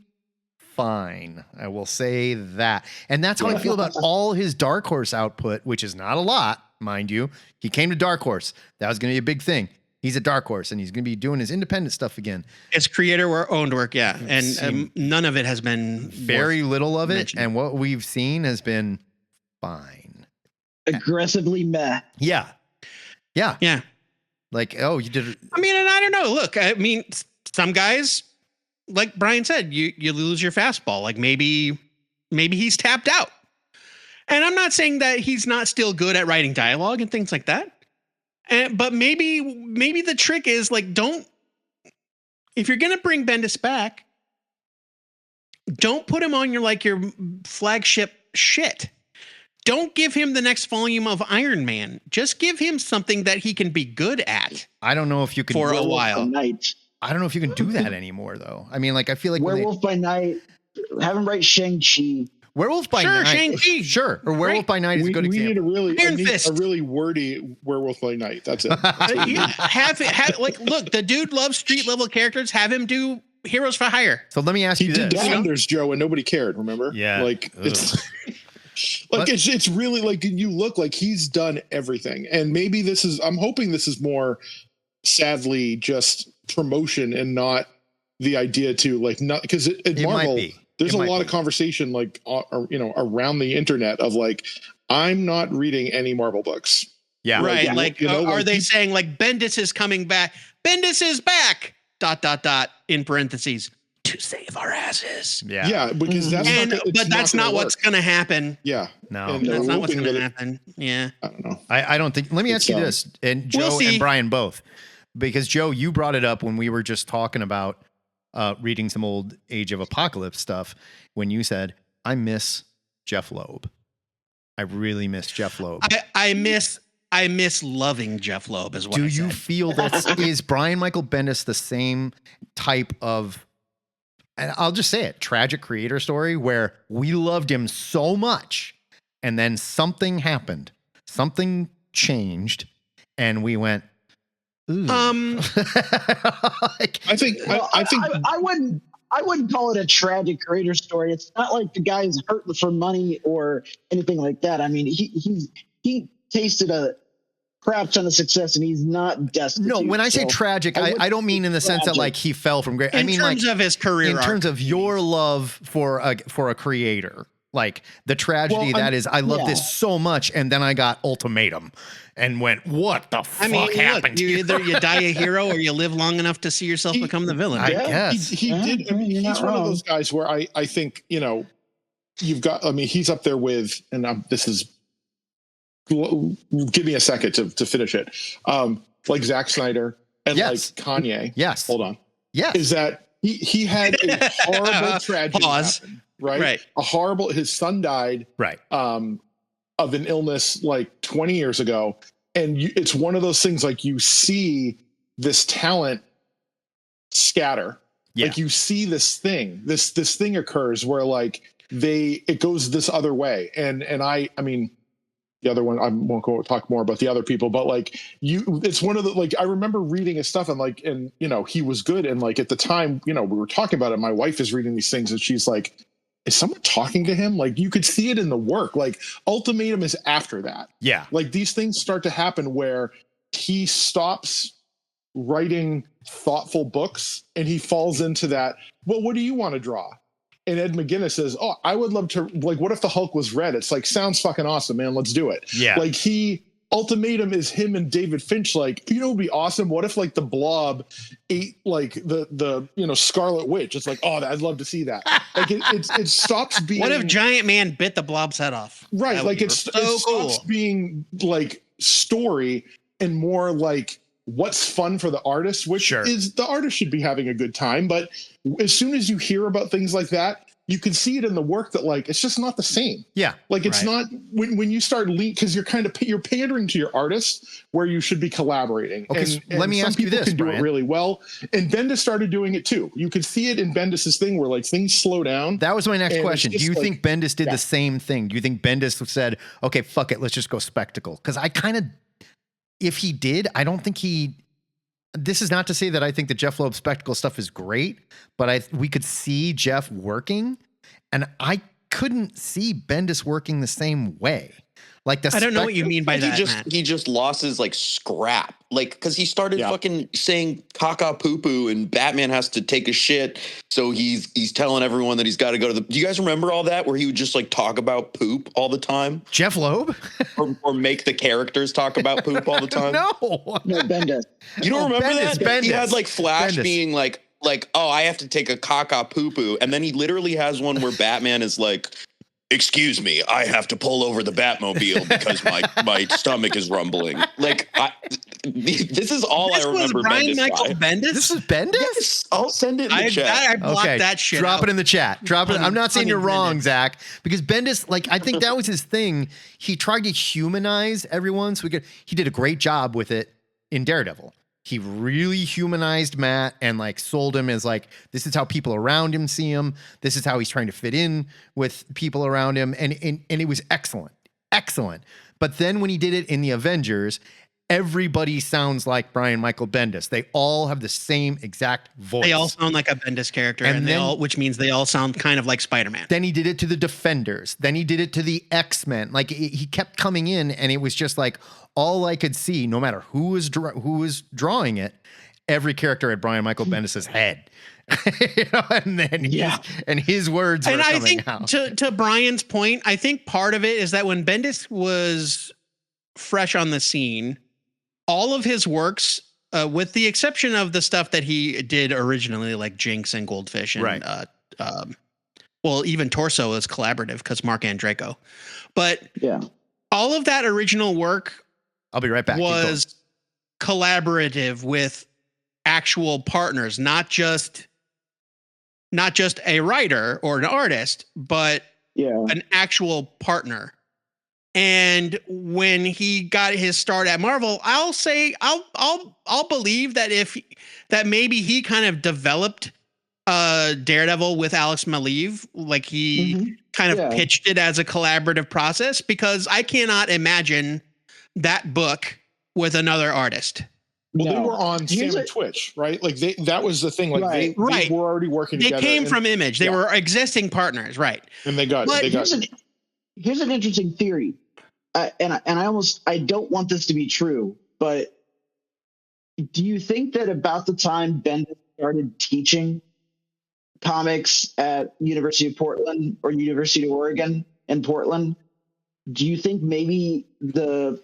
fine. I will say that. And that's how I feel about all his Dark Horse output, which is not a lot, mind you. He came to Dark Horse. That was going to be a big thing. He's a dark horse, and he's going to be doing his independent stuff again. It's owned work, yeah, and none of it has been Very little of it, mentioning. and what we've seen has been fine. Aggressively meh. Yeah. Yeah. Like, oh, you did. I mean, and I don't know. Look, I mean, some guys, like Brian said, you lose your fastball. Like maybe he's tapped out. And I'm not saying that he's not still good at writing dialogue and things like that. But maybe the trick is like, if you're gonna bring Bendis back, don't put him on your flagship shit. Don't give him the next volume of Iron Man. Just give him something that he can be good at. I don't know if you can for a while. Night. I don't know if you can do that anymore, though. I mean, like, I feel like Werewolf by Night. Have him write Shang-Chi. Werewolf by Night. Shang-Chi. Sure. Or Werewolf by Night is a good we example. need Iron Fist. a really wordy Werewolf by Night. That's it. Look, the dude loves street level characters. Have him do Heroes for Hire. So let me ask He you did this. Defenders, Joe, and nobody cared. Remember? Yeah. Like it's like it's really like you look like he's done everything, and maybe this is. I'm hoping this is more, sadly, just promotion and not the idea to like not because at It Marvel. might be. There's It a might lot be. of conversation like around the internet of like I'm not reading any Marvel books. Yeah. Right. Yeah. Like, You know, are like they he- saying like Bendis is coming back? Bendis is back. ... in parentheses to save our asses. Yeah. Yeah, because that's That's not gonna what's work. going to happen. Yeah, No. And That's we're not what's hoping going to that happen. Yeah. I don't know. I don't think. Let me ask you this, and Joe We'll see. and Brian both, because Joe, you brought it up when we were just talking about reading some old Age of Apocalypse stuff. When you said, "I miss Jeff Loeb," I really miss Jeff Loeb. I miss loving Jeff Loeb as well. Do you feel that is Brian Michael Bendis the same type of, and I'll just say it, tragic creator story where we loved him so much and then something happened, something changed, and we went, ooh. Like, I think I wouldn't call it a tragic creator story. It's not like the guy's hurting for money or anything like that. I mean, he tasted a crap ton of success, and he's not destitute. no, when I say So tragic, I don't mean in the sense that like he fell from great. I in mean terms like of his career, in terms of your love for a creator, like the tragedy that is, I love this so much, and then I got Ultimatum, and went, what the fuck happened? Look, either you die a hero or you live long enough to see yourself become the villain. I guess. he did. I mean, you're he's not one of wrong. those guys where I think you've got. I mean, he's up there with, and this is. Give me a second to finish it. Like Zack Snyder and Yes. like Kanye. Yes. Hold on. Yes. Is that he had a horrible tragedy Pause. happen, right? Right. A horrible. His son died. Right. Of an illness like 20 years ago, and it's one of those things like you see this talent scatter. Yeah. Like you see this thing occurs where like it goes this other way, and I mean. The other one, I won't go talk more about the other people, but like it's one of the, like, I remember reading his stuff and he was good. And like, at the time, we were talking about it. My wife is reading these things and she's like, is someone talking to him? Like you could see it in the work, like Ultimatum is after that. Yeah. Like these things start to happen where he stops writing thoughtful books and he falls into that. Well, what do you want to draw? And Ed McGuinness says, oh, I would love to, like, what if the Hulk was red? It's like, sounds fucking awesome, man. Let's do it. Yeah. Like Ultimatum is him and David Finch. Like, it'd be awesome. What if like the Blob ate like the Scarlet Witch? It's like, oh, I'd love to see that. Like it stops being. What if Giant Man bit the Blob's head off? Right. That Like would be it so stops cool. being like story and more like what's fun for the artist, which Sure. is the artist should be having a good time. But as soon as you hear about things like that, you can see it in the work that like, it's just not the same. Yeah. Like it's Right. not when you start because you're you're pandering to your artist where you should be collaborating. Okay, so let me some ask you people this, can do Brian. it really well. And Bendis started doing it too. You could see it in Bendis's thing where like things slow down. That was my next And it's question. Do just you like- think Bendis did yeah. the same thing? Do you think Bendis said, okay, fuck it, let's just go spectacle? Because I kind of, if he did, I don't think this is not to say that I think the Jeff Loeb spectacle stuff is great, but we could see Jeff working, and I couldn't see Bendis working the same way. Like the I don't know what you mean by that, Matt. He just lost his like scrap, like because he started fucking saying caca poo poo, and Batman has to take a shit, so he's telling everyone that he's got to go to the. Do you guys remember all that where he would just like talk about poop all the time? Jeff Loeb, or make the characters talk about poop all the time? No, Bendis. You don't remember Bendis, that? Bendis. He had like Flash Bendis. being like, oh, I have to take a caca poo poo, and then he literally has one where Batman is like, excuse me, I have to pull over the Batmobile because my stomach is rumbling. Like, this is all This I remember. was Brian Bendis Michael by. Bendis? This is Bendis. Yes, I'll send it in the chat. I blocked that shit Drop out. it in the chat. Drop it. I'm not saying you're wrong, Unintended. Zach, because Bendis, like, I think that was his thing. He tried to humanize everyone, so he did a great job with it in Daredevil. He really humanized Matt and like sold him as like, this is how people around him see him. This is how he's trying to fit in with people around him. And it was excellent. Excellent. But then when he did it in the Avengers, everybody sounds like Brian Michael Bendis. They all have the same exact voice. They all sound like a Bendis character, And and then- which means they all sound kind of like Spider-Man. Then he did it to the Defenders. Then he did it to the X-Men. Like he kept coming in, and it was just like all I could see, no matter who was drawing it, every character had Brian Michael Bendis's head. You know, and then his words were And I coming think out. to Brian's point, I think part of it is that when Bendis was fresh on the scene, all of his works, with the exception of the stuff that he did originally, like Jinx and Goldfish, and Right. well, even Torso is collaborative because Mark Andreyko, but Yeah. all of that original work I'll be right back. Keep going. was collaborative with actual partners, not just a writer or an artist, but Yeah. an actual partner. And when he got his start at Marvel, I'll say I'll believe that maybe he kind of developed Daredevil with Alex Maleev, like he kind of pitched it as a collaborative process, because I cannot imagine that book with another artist. Well, they No. were on Here's Sam a- Twitch, right? Like that was the thing. Like Right. they Right. were already working They together. came and- from Image. They yeah. were existing partners, right? and they got But they got here's an interesting theory, and I don't want this to be true, but do you think that about the time Bendis started teaching comics at University of Portland or University of Oregon in Portland, do you think maybe the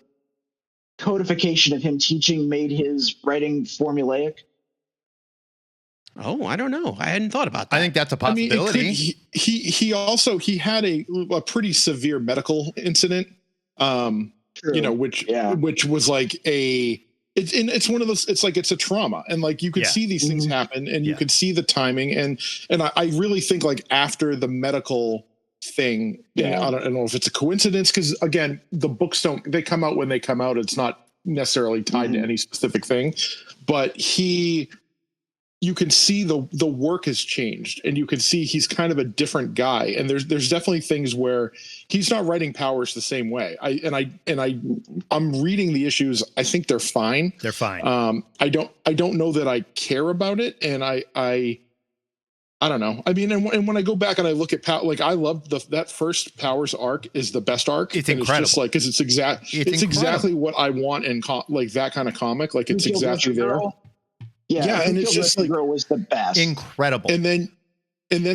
codification of him teaching made his writing formulaic? Oh, I don't know. I hadn't thought about that. I think that's a I mean, possibility. he also had a pretty severe medical incident. You know, which was like it's one of those. It's like it's a trauma, and like you could Yeah. see these things happen, and you could see the timing, and I really think like after the medical thing, I don't know if it's a coincidence, because again, the books they come out when they come out. It's not necessarily tied to any specific thing, but you can see the work has changed, and you can see he's kind of a different guy. And there's definitely things where he's not writing Powers the same way. I'm reading the issues. I think they're fine. They're fine. I don't know that I care about it. And I don't know. I mean, and when I go back and I look at like I love that first Powers arc is the best arc. It's and incredible. It's just like, cause it's exactly what I want in like that kind of comic. Like it's exactly there. Yeah, and it's just like Girl was the best. Incredible. And then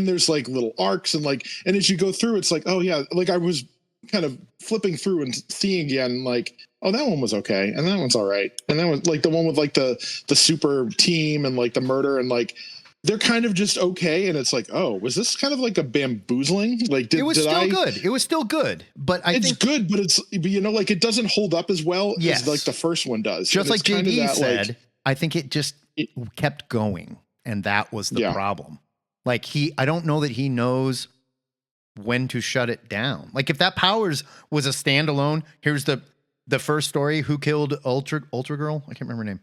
there's like little arcs and as you go through, it's like, oh yeah, like I was kind of flipping through and seeing again, like, oh, that one was okay, and that one's all right, and that was like the one with like the super team and like the murder, and like they're kind of just okay, and it's like, oh, was this kind of like a bamboozling? Like it was still good. It was still good, but I it's think good, but you know, like it doesn't hold up as well Yes. as like the first one does. just And like it's kind of JD that, said, like, I think it kept going, and that was the problem. Like I don't know that he knows when to shut it down. Like if that Powers was a standalone, here's the first story: who killed Ultra Girl? I can't remember her name.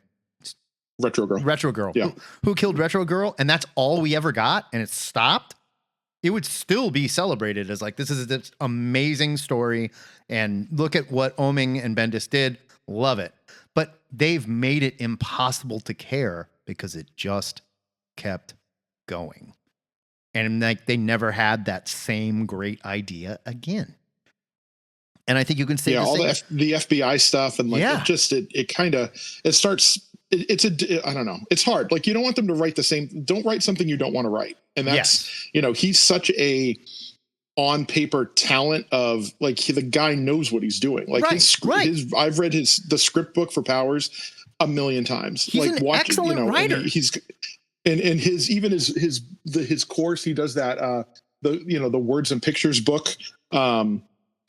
Retro Girl. Yeah. Who killed Retro Girl? And that's all we ever got, and it stopped. It would still be celebrated as like, this is this amazing story, and look at what Oming and Bendis did. Love it. But they've made it impossible to care because it just kept going. And like they never had that same great idea again. And I think you can say all same. the FBI stuff and like Yeah. I don't know. It's hard. Like you don't want them to write don't write something you don't want to write. And that's, he's such a on paper talent of like the guy knows what he's doing. Like I've read the script book for Powers a million times. He's like an excellent writer. And his course, he does that, the words and pictures book.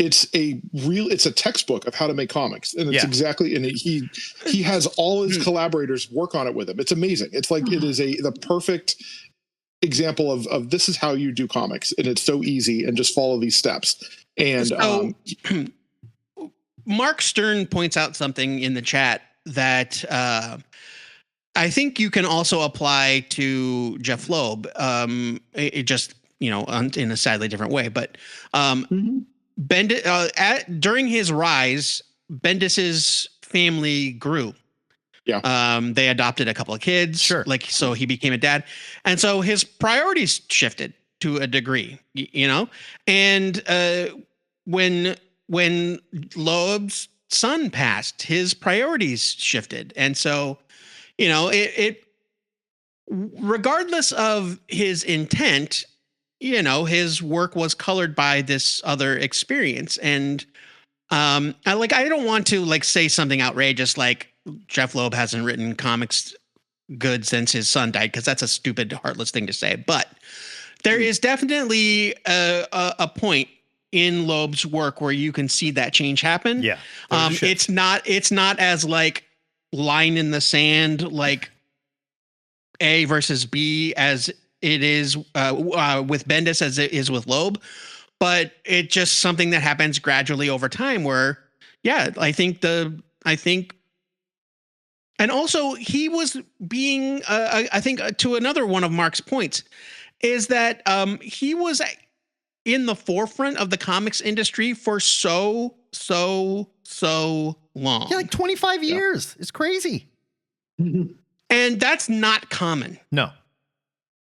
It's a textbook of how to make comics, and it's exactly. And he has all his collaborators work on it with him. It's amazing. It's like it is the perfect example of this is how you do comics, and it's so easy, and just follow these steps. And so, Mark Stern points out something in the chat that I think you can also apply to Jeff Loeb. It just in a sadly different way, but. During his rise, Bendis's family grew. Yeah. They adopted a couple of kids. Sure. So he became a dad. And so his priorities shifted to a degree, and when Loeb's son passed, his priorities shifted. And so, it regardless of his intent, his work was colored by this other experience. And I don't want to say something outrageous like Jeff Loeb hasn't written comics good since his son died, because that's a stupid, heartless thing to say. But there is definitely a point in Loeb's work where you can see that change happen. Yeah. It's not as like line in the sand, like A versus B as it is with Bendis as it is with Loeb, but it's just something that happens gradually over time where, I think, and also he was being, I think to another one of Mark's points is that he was in the forefront of the comics industry for so long. Yeah, like 25 years. It's crazy. And that's not common. No.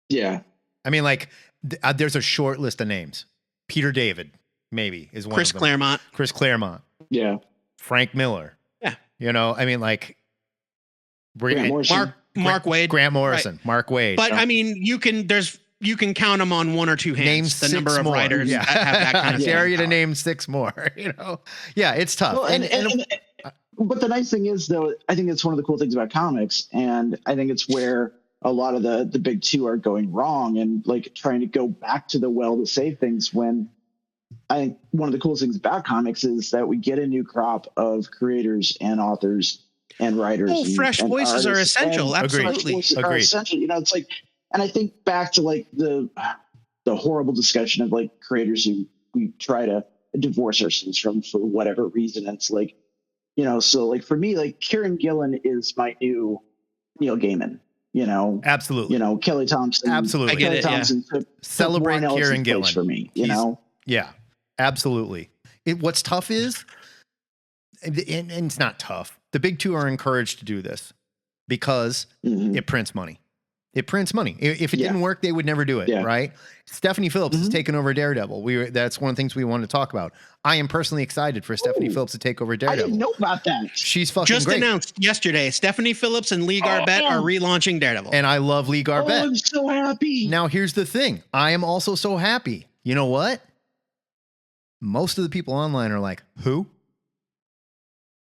Yeah. I mean, there's a short list of names. Peter David, maybe, is one Chris of them. Claremont. Chris Claremont. Yeah. Frank Miller. Yeah. I mean, Mark Wade. Grant Morrison. Right. Mark Wade. But I mean, you can count them on one or two hands. Name the number of more. writers that have that kind of dare you to name 6 more. Yeah, it's tough. Well, but the nice thing is, though, I think it's one of the cool things about comics, and I think it's where a lot of the big two are going wrong and trying to go back to the well to save things, when I think one of the coolest things about comics is that we get a new crop of creators and authors and writers. Fresh voices are essential. Absolutely. Fresh voices are essential. It's and I think back to the horrible discussion of creators who we try to divorce ourselves from for whatever reason. It's so for me, Kieran Gillen is my new Neil Gaiman. Absolutely. Kelly Thompson. Absolutely. I get Kelly it, Thompson Celebrate Kieran Gillen for me. Yeah, absolutely. What's tough is, and it's not tough. The big two are encouraged to do this because it prints money. It prints money. If it didn't work, they would never do it, right? Stephanie Phillips has taken over Daredevil. That's one of the things we wanted to talk about. I am personally excited for Stephanie Phillips to take over Daredevil. I didn't know about that. She's fucking Just great. announced yesterday, Stephanie Phillips and Lee Garbett are relaunching Daredevil. And I love Lee Garbett. I'm so happy. Now, here's the thing. I am also so happy. You know what? Most of the people online are like, who?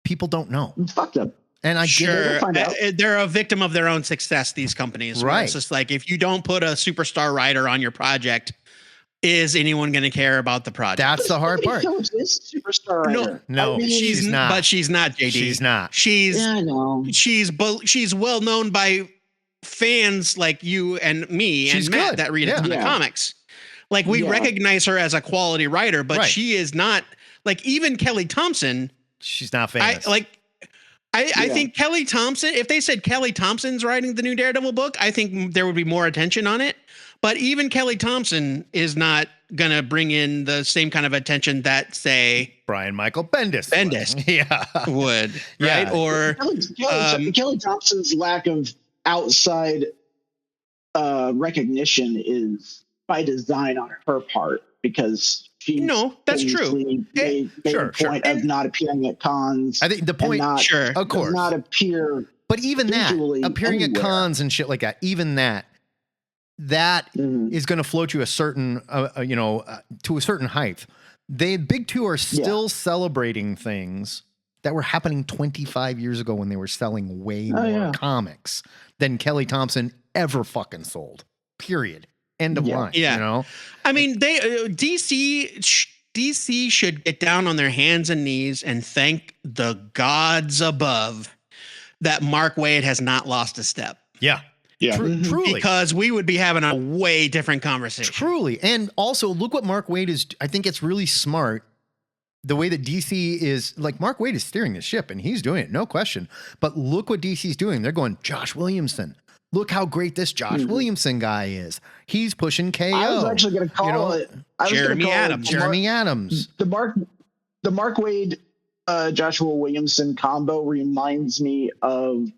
People don't know. It's fucked up. And I Sure, get it. they're a victim of their own success, these companies. Right. It's just if you don't put a superstar writer on your project, is anyone going to care about the project? That's the hard part. Phillips is a superstar writer. No, she's not. But she's not, JD. She's not. Yeah, I know. She's well known by fans like you and me She's and Matt good. that read a ton of comics. We recognize her as a quality writer, but she is not even Kelly Thompson. She's not famous. I think Kelly Thompson, if they said Kelly Thompson's writing the new Daredevil book, I think there would be more attention on it. But even Kelly Thompson is not going to bring in the same kind of attention that, say, Brian Michael Bendis would, right? Or Kelly Thompson's lack of outside recognition is by design on her part, because She No, that's true. famously made sure, a point of not appearing at cons. I think the point, of course, does not appear. But even that, visually appearing anywhere. at cons and shit like that, even that is going to float you a certain, to a certain height. Big Two are still celebrating things that were happening 25 years ago when they were selling way more comics than Kelly Thompson ever fucking sold. Period. End of line. Yeah. You know, I mean, DC should get down on their hands and knees and thank the gods above that Mark Waid has not lost a step. Yeah. Truly. Because we would be having a way different conversation. Truly. And also, look what Mark Waid is. I think it's really smart the way that DC is, like, Mark Waid is steering the ship and he's doing it, no question. But look what DC's doing. They're going, Josh Williamson. Look how great this Josh Williamson guy is. He's pushing KO. I was actually going to call it Jeremy Adams. Jeremy Adams. The Mark Waid, Joshua Williamson combo reminds me of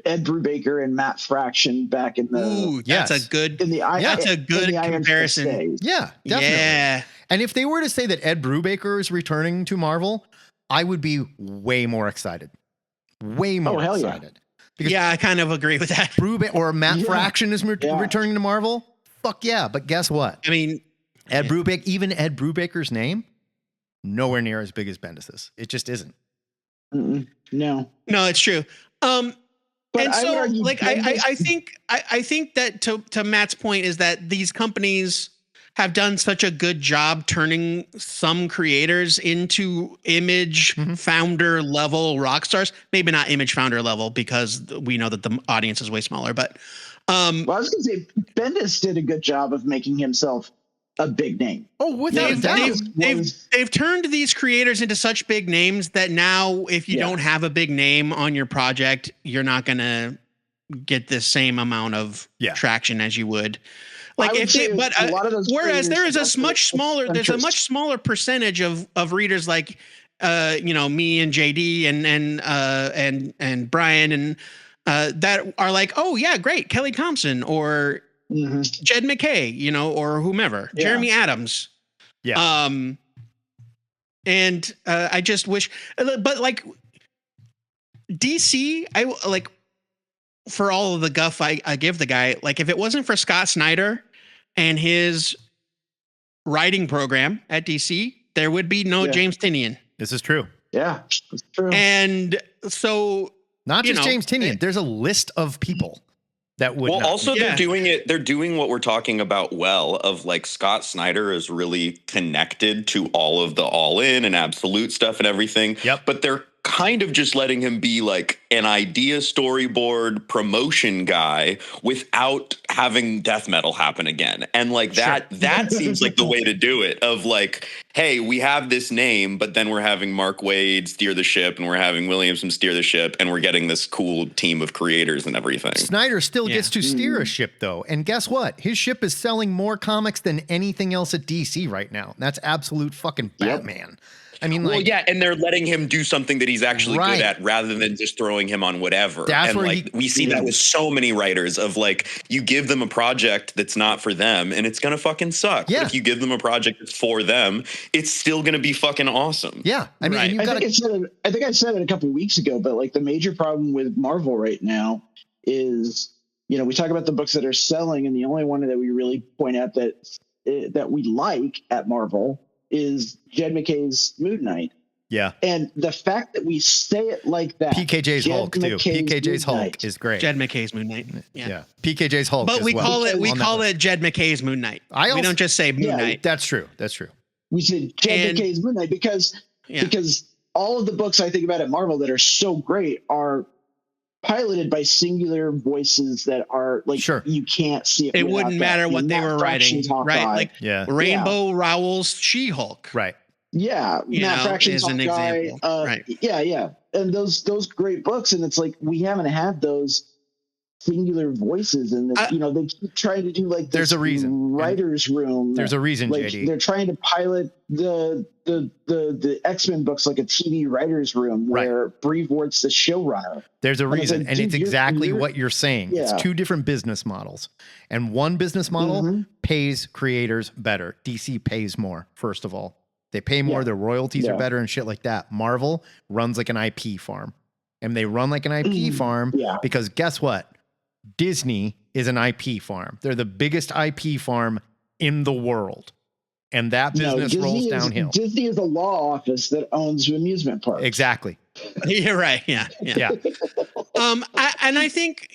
Ed Brubaker and Matt Fraction back in the. Ooh, that's a good. That's a good comparison. Yeah, definitely. Yeah. And if they were to say that Ed Brubaker is returning to Marvel, I would be way more excited. Way more excited. Yeah, I kind of agree with that. Or Matt Fraction is returning to Marvel. Fuck yeah. But guess what? I mean, Ed Brubaker's name, nowhere near as big as Bendis's. It just isn't. No, it's true. But and so, like, I think that to Matt's point is that these companies have done such a good job turning some creators into image founder level rock stars. Maybe not image founder level because we know that the audience is way smaller. But I was going to say Bendis did a good job of making himself a big name. Oh, without doubt. They've turned these creators into such big names that now if you don't have a big name on your project, you're not going to get the same amount of traction as you would. Like whereas there is a much smaller percentage of readers like me and JD and Brian and that are like, oh yeah, great, Kelly Thompson or Jed McKay, or whomever, Jeremy Adams. Yeah. And I just wish, but like DC, for all of the guff I give the guy, like if it wasn't for Scott Snyder and his writing program at DC, there would be no James Tynion. This is true. Yeah, it's true. And so not just James Tynion, there's a list of people that would. Well, also they're doing what we're talking about of like Scott Snyder is really connected to all of the All In and Absolute stuff and everything. Yep. But they're kind of just letting him be like an idea storyboard promotion guy without having death metal happen again. And like that seems like the way to do it, of like, hey, we have this name, but then we're having Mark Waid steer the ship and we're having Williamson steer the ship and we're getting this cool team of creators and everything. Snyder still gets to steer a ship though. And guess what? His ship is selling more comics than anything else at DC right now. That's absolute fucking Batman. I mean, and they're letting him do something that he's actually good at rather than just throwing him on whatever. That's and we see that with so many writers of like, you give them a project that's not for them and it's going to fucking suck. Yeah. But if you give them a project that's for them, it's still going to be fucking awesome. Yeah. I mean, I think I said it a couple of weeks ago, but like the major problem with Marvel right now is, we talk about the books that are selling, and the only one that we really point out that we like at Marvel is Jed McKay's Moon Knight. Yeah. And the fact that we say it like that. PKJ's Hulk too. PKJ's Hulk is great. Jed McKay's Moon Knight. Yeah. PKJ's Hulk. But we call it Jed McKay's Moon Knight. We don't just say Moon Knight. That's true. We say Jed McKay's Moon Knight because all of the books I think about at Marvel that are so great are piloted by singular voices that are like, you can't see it. It wouldn't matter what they were writing, right? Like Rainbow Rowell's She-Hulk, right? Yeah, Matt Fraction's is an example, right? Yeah, and those great books, and it's like we haven't had those singular voices, and they keep trying to do like this there's a reason. writer's room. There's a reason, like, JD. They're trying to pilot the X-Men books like a TV writer's room where Brevoort's the showrunner. There's a reason, and it's exactly you're, what you're saying. Yeah. It's two different business models, and one business model pays creators better. DC pays more, first of all. They pay more, their royalties are better and shit like that. Marvel runs like an IP farm, and they run like an IP farm because guess what? Disney is an IP farm. They're the biggest IP farm in the world. And that business rolls downhill. Disney is a law office that owns amusement parks. Exactly. You're right. Yeah. I think,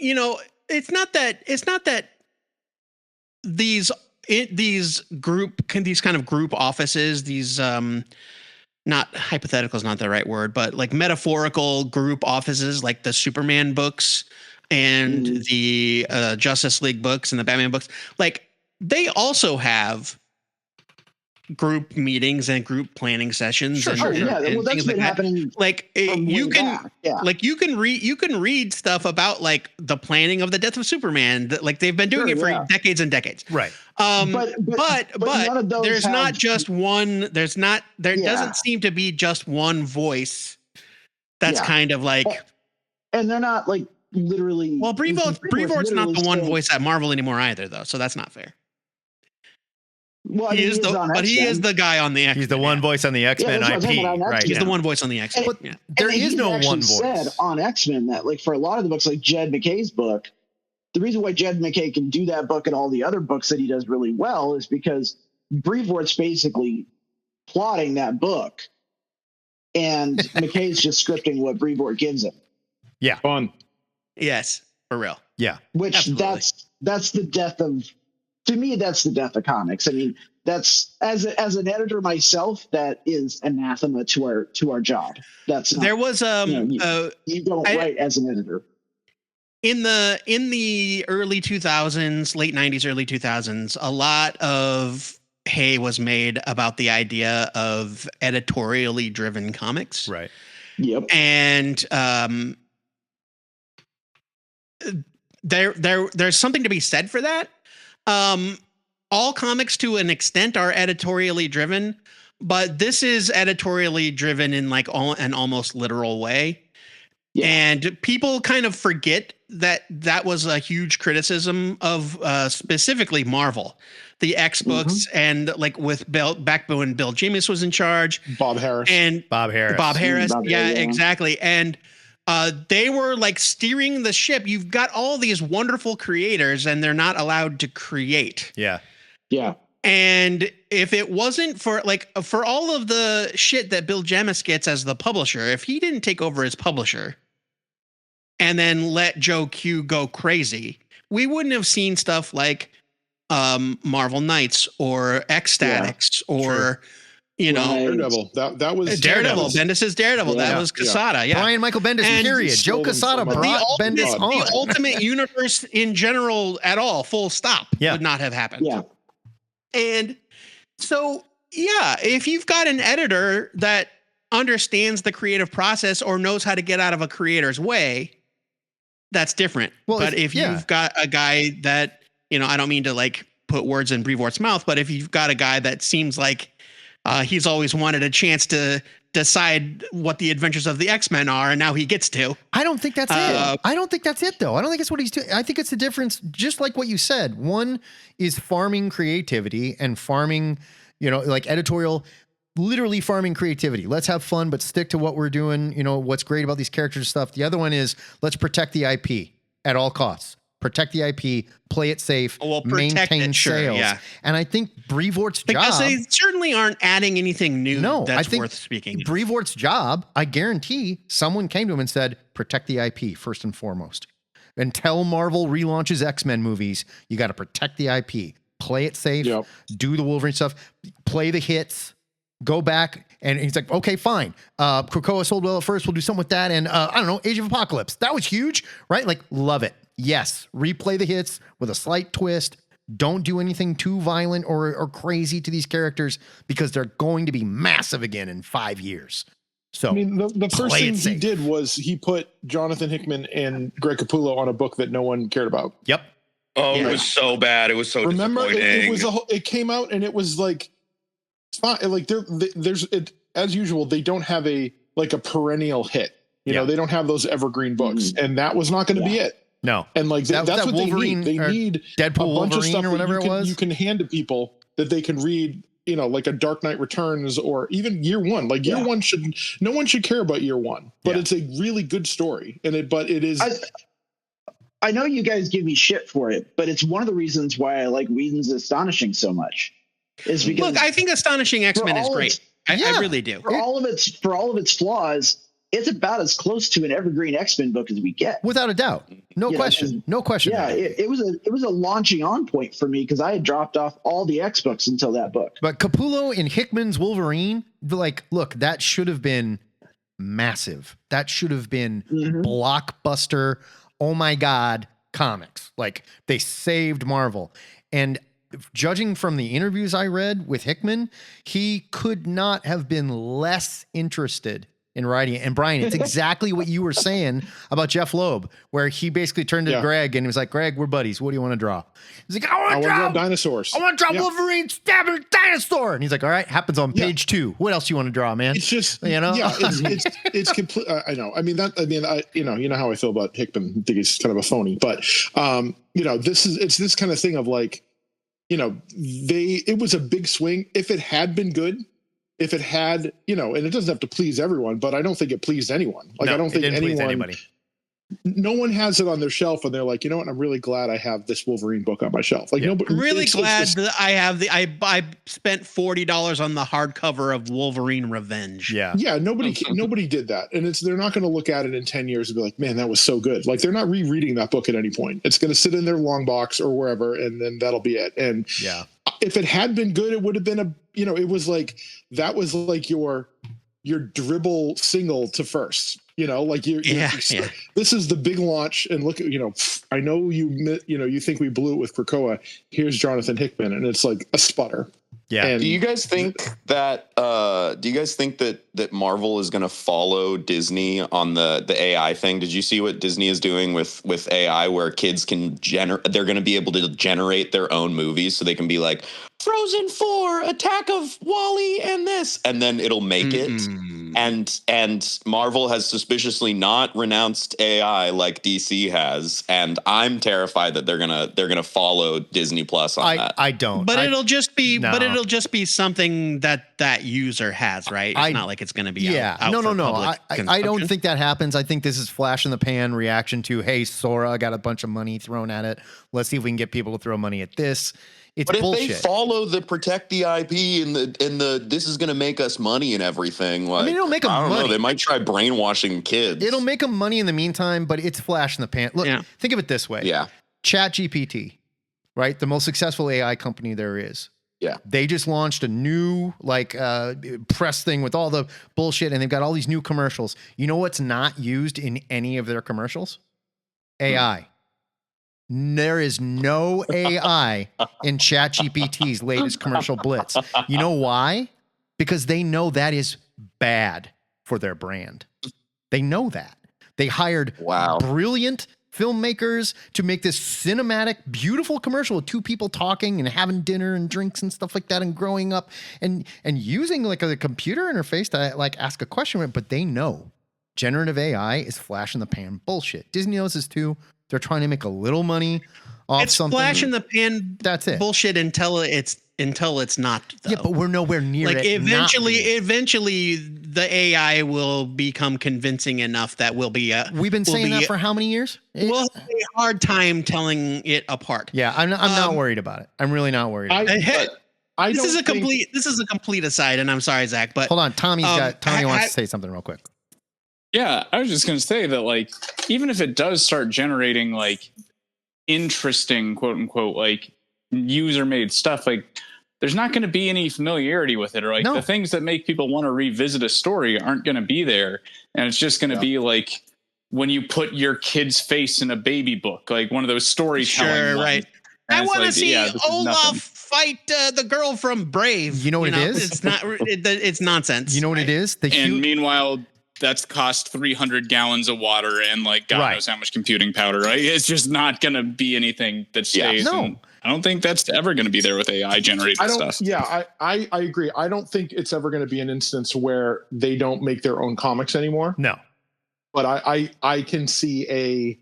it's not that these kind of group offices, these, not hypothetical is not the right word, but like metaphorical group offices, like the Superman books and the Justice League books and the Batman books, like they also have group meetings and group planning sessions. And that's been happening. Like you can read stuff about like the planning of the death of Superman. Like they've been doing it for decades and decades. Right. But there's not just one. There doesn't seem to be just one voice. That's kind of like, and they're not like literally. Well, Brevoort's not the one voice at Marvel anymore either, though. So that's not fair. Well, he is the guy on the X-Men. He's the one voice on the X-Men IP. Right. He's the one voice on the X-Men. But there is no one voice. Said on X-Men that like for a lot of the books, like Jed McKay's book, the reason why Jed McKay can do that book and all the other books that he does really well is because Brevoort's basically plotting that book, and McKay's just scripting what Brevoort gives him. Yeah, fun. Yes, for real. Yeah, which absolutely. That's the death of. To me, that's the death of comics. I mean, that's as an editor myself, that is anathema to our job. That's not, there was you don't write as an editor. In the early 2000s, late 90s, early 2000s, a lot of hay was made about the idea of editorially driven comics. Right. Yep. And there's something to be said for that. All comics to an extent are editorially driven, but this is editorially driven in like an almost literal way. Yeah. And people kind of forget that was a huge criticism of specifically Marvel, the X books, and like with back when Bill Jemas was in charge, Bob Harris. Yeah, exactly. And they were like steering the ship. You've got all these wonderful creators and they're not allowed to create. Yeah. Yeah. And if it wasn't for all of the shit that Bill Jemas gets as the publisher, if he didn't take over as publisher and then let Joe Q go crazy, we wouldn't have seen stuff like Marvel Knights or X-Statix or Daredevil. That was Daredevil. Bendis' Daredevil. Yeah. That was Quesada. Yeah. Brian Michael Bendis, period. Joe Quesada brought Bendis on. The ultimate universe in general at all, full stop, would not have happened. Yeah. And so, if you've got an editor that understands the creative process or knows how to get out of a creator's way, that's different. Well, but if you've got a guy that, I don't mean to like put words in Brevoort's mouth, but if you've got a guy that seems like he's always wanted a chance to decide what the adventures of the X-Men are, and now he gets to. I don't think that's it. I don't think that's it, though. I don't think it's what he's doing. I think it's the difference, just like what you said. One is farming creativity and farming, like editorial, literally farming creativity. Let's have fun, but stick to what we're doing. What's great about these characters and stuff. The other one is let's protect the IP at all costs. Protect the IP, play it safe, maintain sales. Yeah. And I think Brevoort's job... Because they certainly aren't adding anything new that's worth speaking. Brevoort's job, I guarantee someone came to him and said, protect the IP first and foremost. Until Marvel relaunches X-Men movies, you got to protect the IP. Play it safe, do the Wolverine stuff, play the hits, go back. And he's like, okay, fine. Krakoa sold well at first. We'll do something with that. And I don't know, Age of Apocalypse. That was huge, right? Like, love it. Yes, replay the hits with a slight twist. Don't do anything too violent or crazy to these characters because they're going to be massive again in 5 years. So I mean, the first play thing it he safe. did was he put Jonathan Hickman and Greg Capullo on a book that no one cared about. Yep. Oh, Yeah. it was so bad. It was so Remember, disappointing. it came out and it was like, it's fine. Like there's it, as usual. They don't have a perennial hit. You know, they don't have those evergreen books, and that was not going to be it. No. And like that's that what Wolverine, they need. They need Deadpool a bunch Wolverine of stuff or whatever you can hand to people that they can read. You know, like a Dark Knight Returns or even Year One. Like Year One no one should care about Year One, but it's a really good story, and it is. I know you guys give me shit for it, but it's one of the reasons why I like Whedon's Astonishing so much. Is because Look, I think Astonishing X-Men is great. I really do. For all of its flaws, it's about as close to an evergreen X-Men book as we get. Without a doubt. No question. No question. Yeah, it was a launching on point for me because I had dropped off all the X books until that book. But Capullo and Hickman's Wolverine, like, look, that should have been massive. That should have been blockbuster. Oh my God, comics. Like, they saved Marvel. And judging from the interviews I read with Hickman, he could not have been less interested in writing it. And Brian, it's exactly what you were saying about Jeff Loeb, where he basically turned to Greg and he was like, Greg, we're buddies. What do you want to draw? He's like, I want to draw dinosaurs. I want to draw Wolverine stabbing a dinosaur. And he's like, all right, happens on page 2. What else do you want to draw, man? It's just, you know, it's complete. I know. I mean, you know how I feel about Hickman. I think he's kind of a phony, but you know, it's this kind of thing of like, you know, it was a big swing. If it had been good, if it had, you know, and it doesn't have to please everyone, but I don't think it pleased anyone. Like, I don't think anybody. No one has it on their shelf and they're like, you know what? I'm really glad I have this Wolverine book on my shelf. Like, nobody. I'm really glad that I have I spent $40 on the hardcover of Wolverine Revenge. Yeah. Nobody did that. And they're not going to look at it in 10 years and be like, man, that was so good. Like, they're not rereading that book at any point. It's going to sit in their long box or wherever, and then that'll be it. And if it had been good, it would have been it was like, that was like your dribble single to first. You know, like this is the big launch, and look at, you know, I know you think we blew it with Krakoa. Here's Jonathan Hickman, and it's like a sputter. Yeah. And do you guys think that that Marvel is going to follow Disney on the AI thing? Did you see what Disney is doing with AI, where kids can they're going to be able to generate their own movies, so they can be like Frozen 4, Attack of Wall-E, and this, and then it'll make it. And Marvel has suspiciously not renounced AI like DC has, and I'm terrified that they're gonna follow Disney Plus on that. I don't. But it'll just be something that user has, right? It's not like it's going to be out no. I don't consumption. think that happens. I think this is flash in the pan reaction to, hey, Sora got a bunch of money thrown at it. Let's see if we can get people to throw money at this. It's bullshit. If they follow the protect the IP and the this is going to make us money and everything, like, I mean, it'll make them money. I don't know. They might try brainwashing kids. It'll make them money in the meantime, but it's flash in the pan. Look, think of it this way. Yeah. ChatGPT, right? The most successful AI company there is. Yeah. They just launched a new press thing with all the bullshit, and they've got all these new commercials. You know what's not used in any of their commercials? AI. There is no AI in ChatGPT's latest commercial blitz. You know why? Because they know that is bad for their brand. They know that. They hired brilliant filmmakers to make this cinematic, beautiful commercial with two people talking and having dinner and drinks and stuff like that, and growing up and using like a computer interface to like ask a question. But they know generative AI is flash in the pan bullshit. Disney knows this too. They're trying to make a little money off something. It's flash in the pan. That's it. Bullshit until it's not. Though. Yeah, but we're nowhere near like it. Eventually, the AI will become convincing enough that we'll be. We've been saying that for how many years? We'll have a hard time telling it apart. Yeah, I'm not worried about it. I'm really not worried. This is a complete aside, and I'm sorry, Zach, but hold on. Tommy wants to say something real quick. Yeah, I was just going to say that, like, even if it does start generating like interesting, quote unquote, like user made stuff, like there's not going to be any familiarity with it, or like the things that make people want to revisit a story aren't going to be there. And it's just going to be like when you put your kid's face in a baby book, like one of those storytelling ones. Right. I want to see Olaf fight the girl from Brave. You know what it is? It's not. It's nonsense. You know what it is? And meanwhile, that's cost 300 gallons of water and like God knows how much computing power, right? It's just not going to be anything that stays. No. And I don't think that's ever going to be there with AI generated stuff. Yeah, I agree. I don't think it's ever going to be an instance where they don't make their own comics anymore. No. But I can see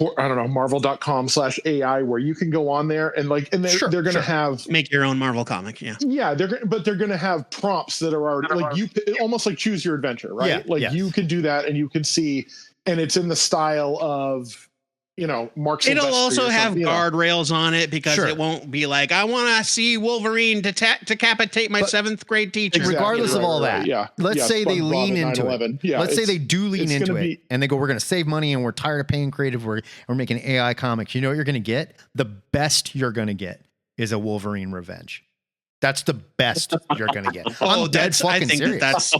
I don't know, marvel.com/AI where you can go on there and they're going to have make your own Marvel comic. Yeah. Yeah. They're going to have prompts that are already almost like choose your adventure, right? You can do that and you can see, and it's in the style of, Mark Silvestri. It'll also have guardrails on it because it won't be like, I want to see Wolverine decapitate my 7th grade teacher. Regardless of all that, let's say they lean into it. Yeah, let's say they do lean into it and they go, we're going to save money and we're tired of paying creative. We're making AI comics. You know what you're going to get? The best you're going to get is a Wolverine Revenge. That's the best you're going to get. I'm dead fucking serious.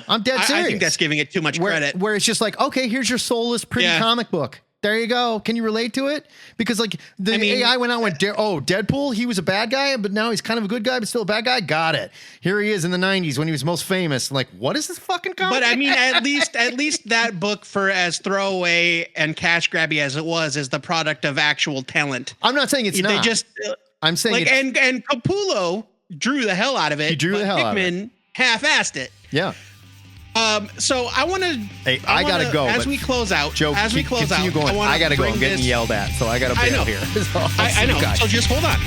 I'm dead serious. I think that's giving it too much credit. Where it's just like, okay, here's your soulless, pretty comic book. There you go. Can you relate to it? Because AI went out and went, Deadpool, he was a bad guy, but now he's kind of a good guy, but still a bad guy. Got it. Here he is in the 90s when he was most famous. Like, what is this fucking comic? But I mean, at least that book, for as throwaway and cash grabby as it was, is the product of actual talent. I'm not saying it's not. They just, I'm saying and Capullo drew the hell out of it. He drew the hell out of it. Hickman half-assed it. Yeah. So I want to. Hey, I gotta go. As we close out, Joe, as we close out, I gotta go. I'm getting yelled at, so I gotta bail here. I know. So just hold on.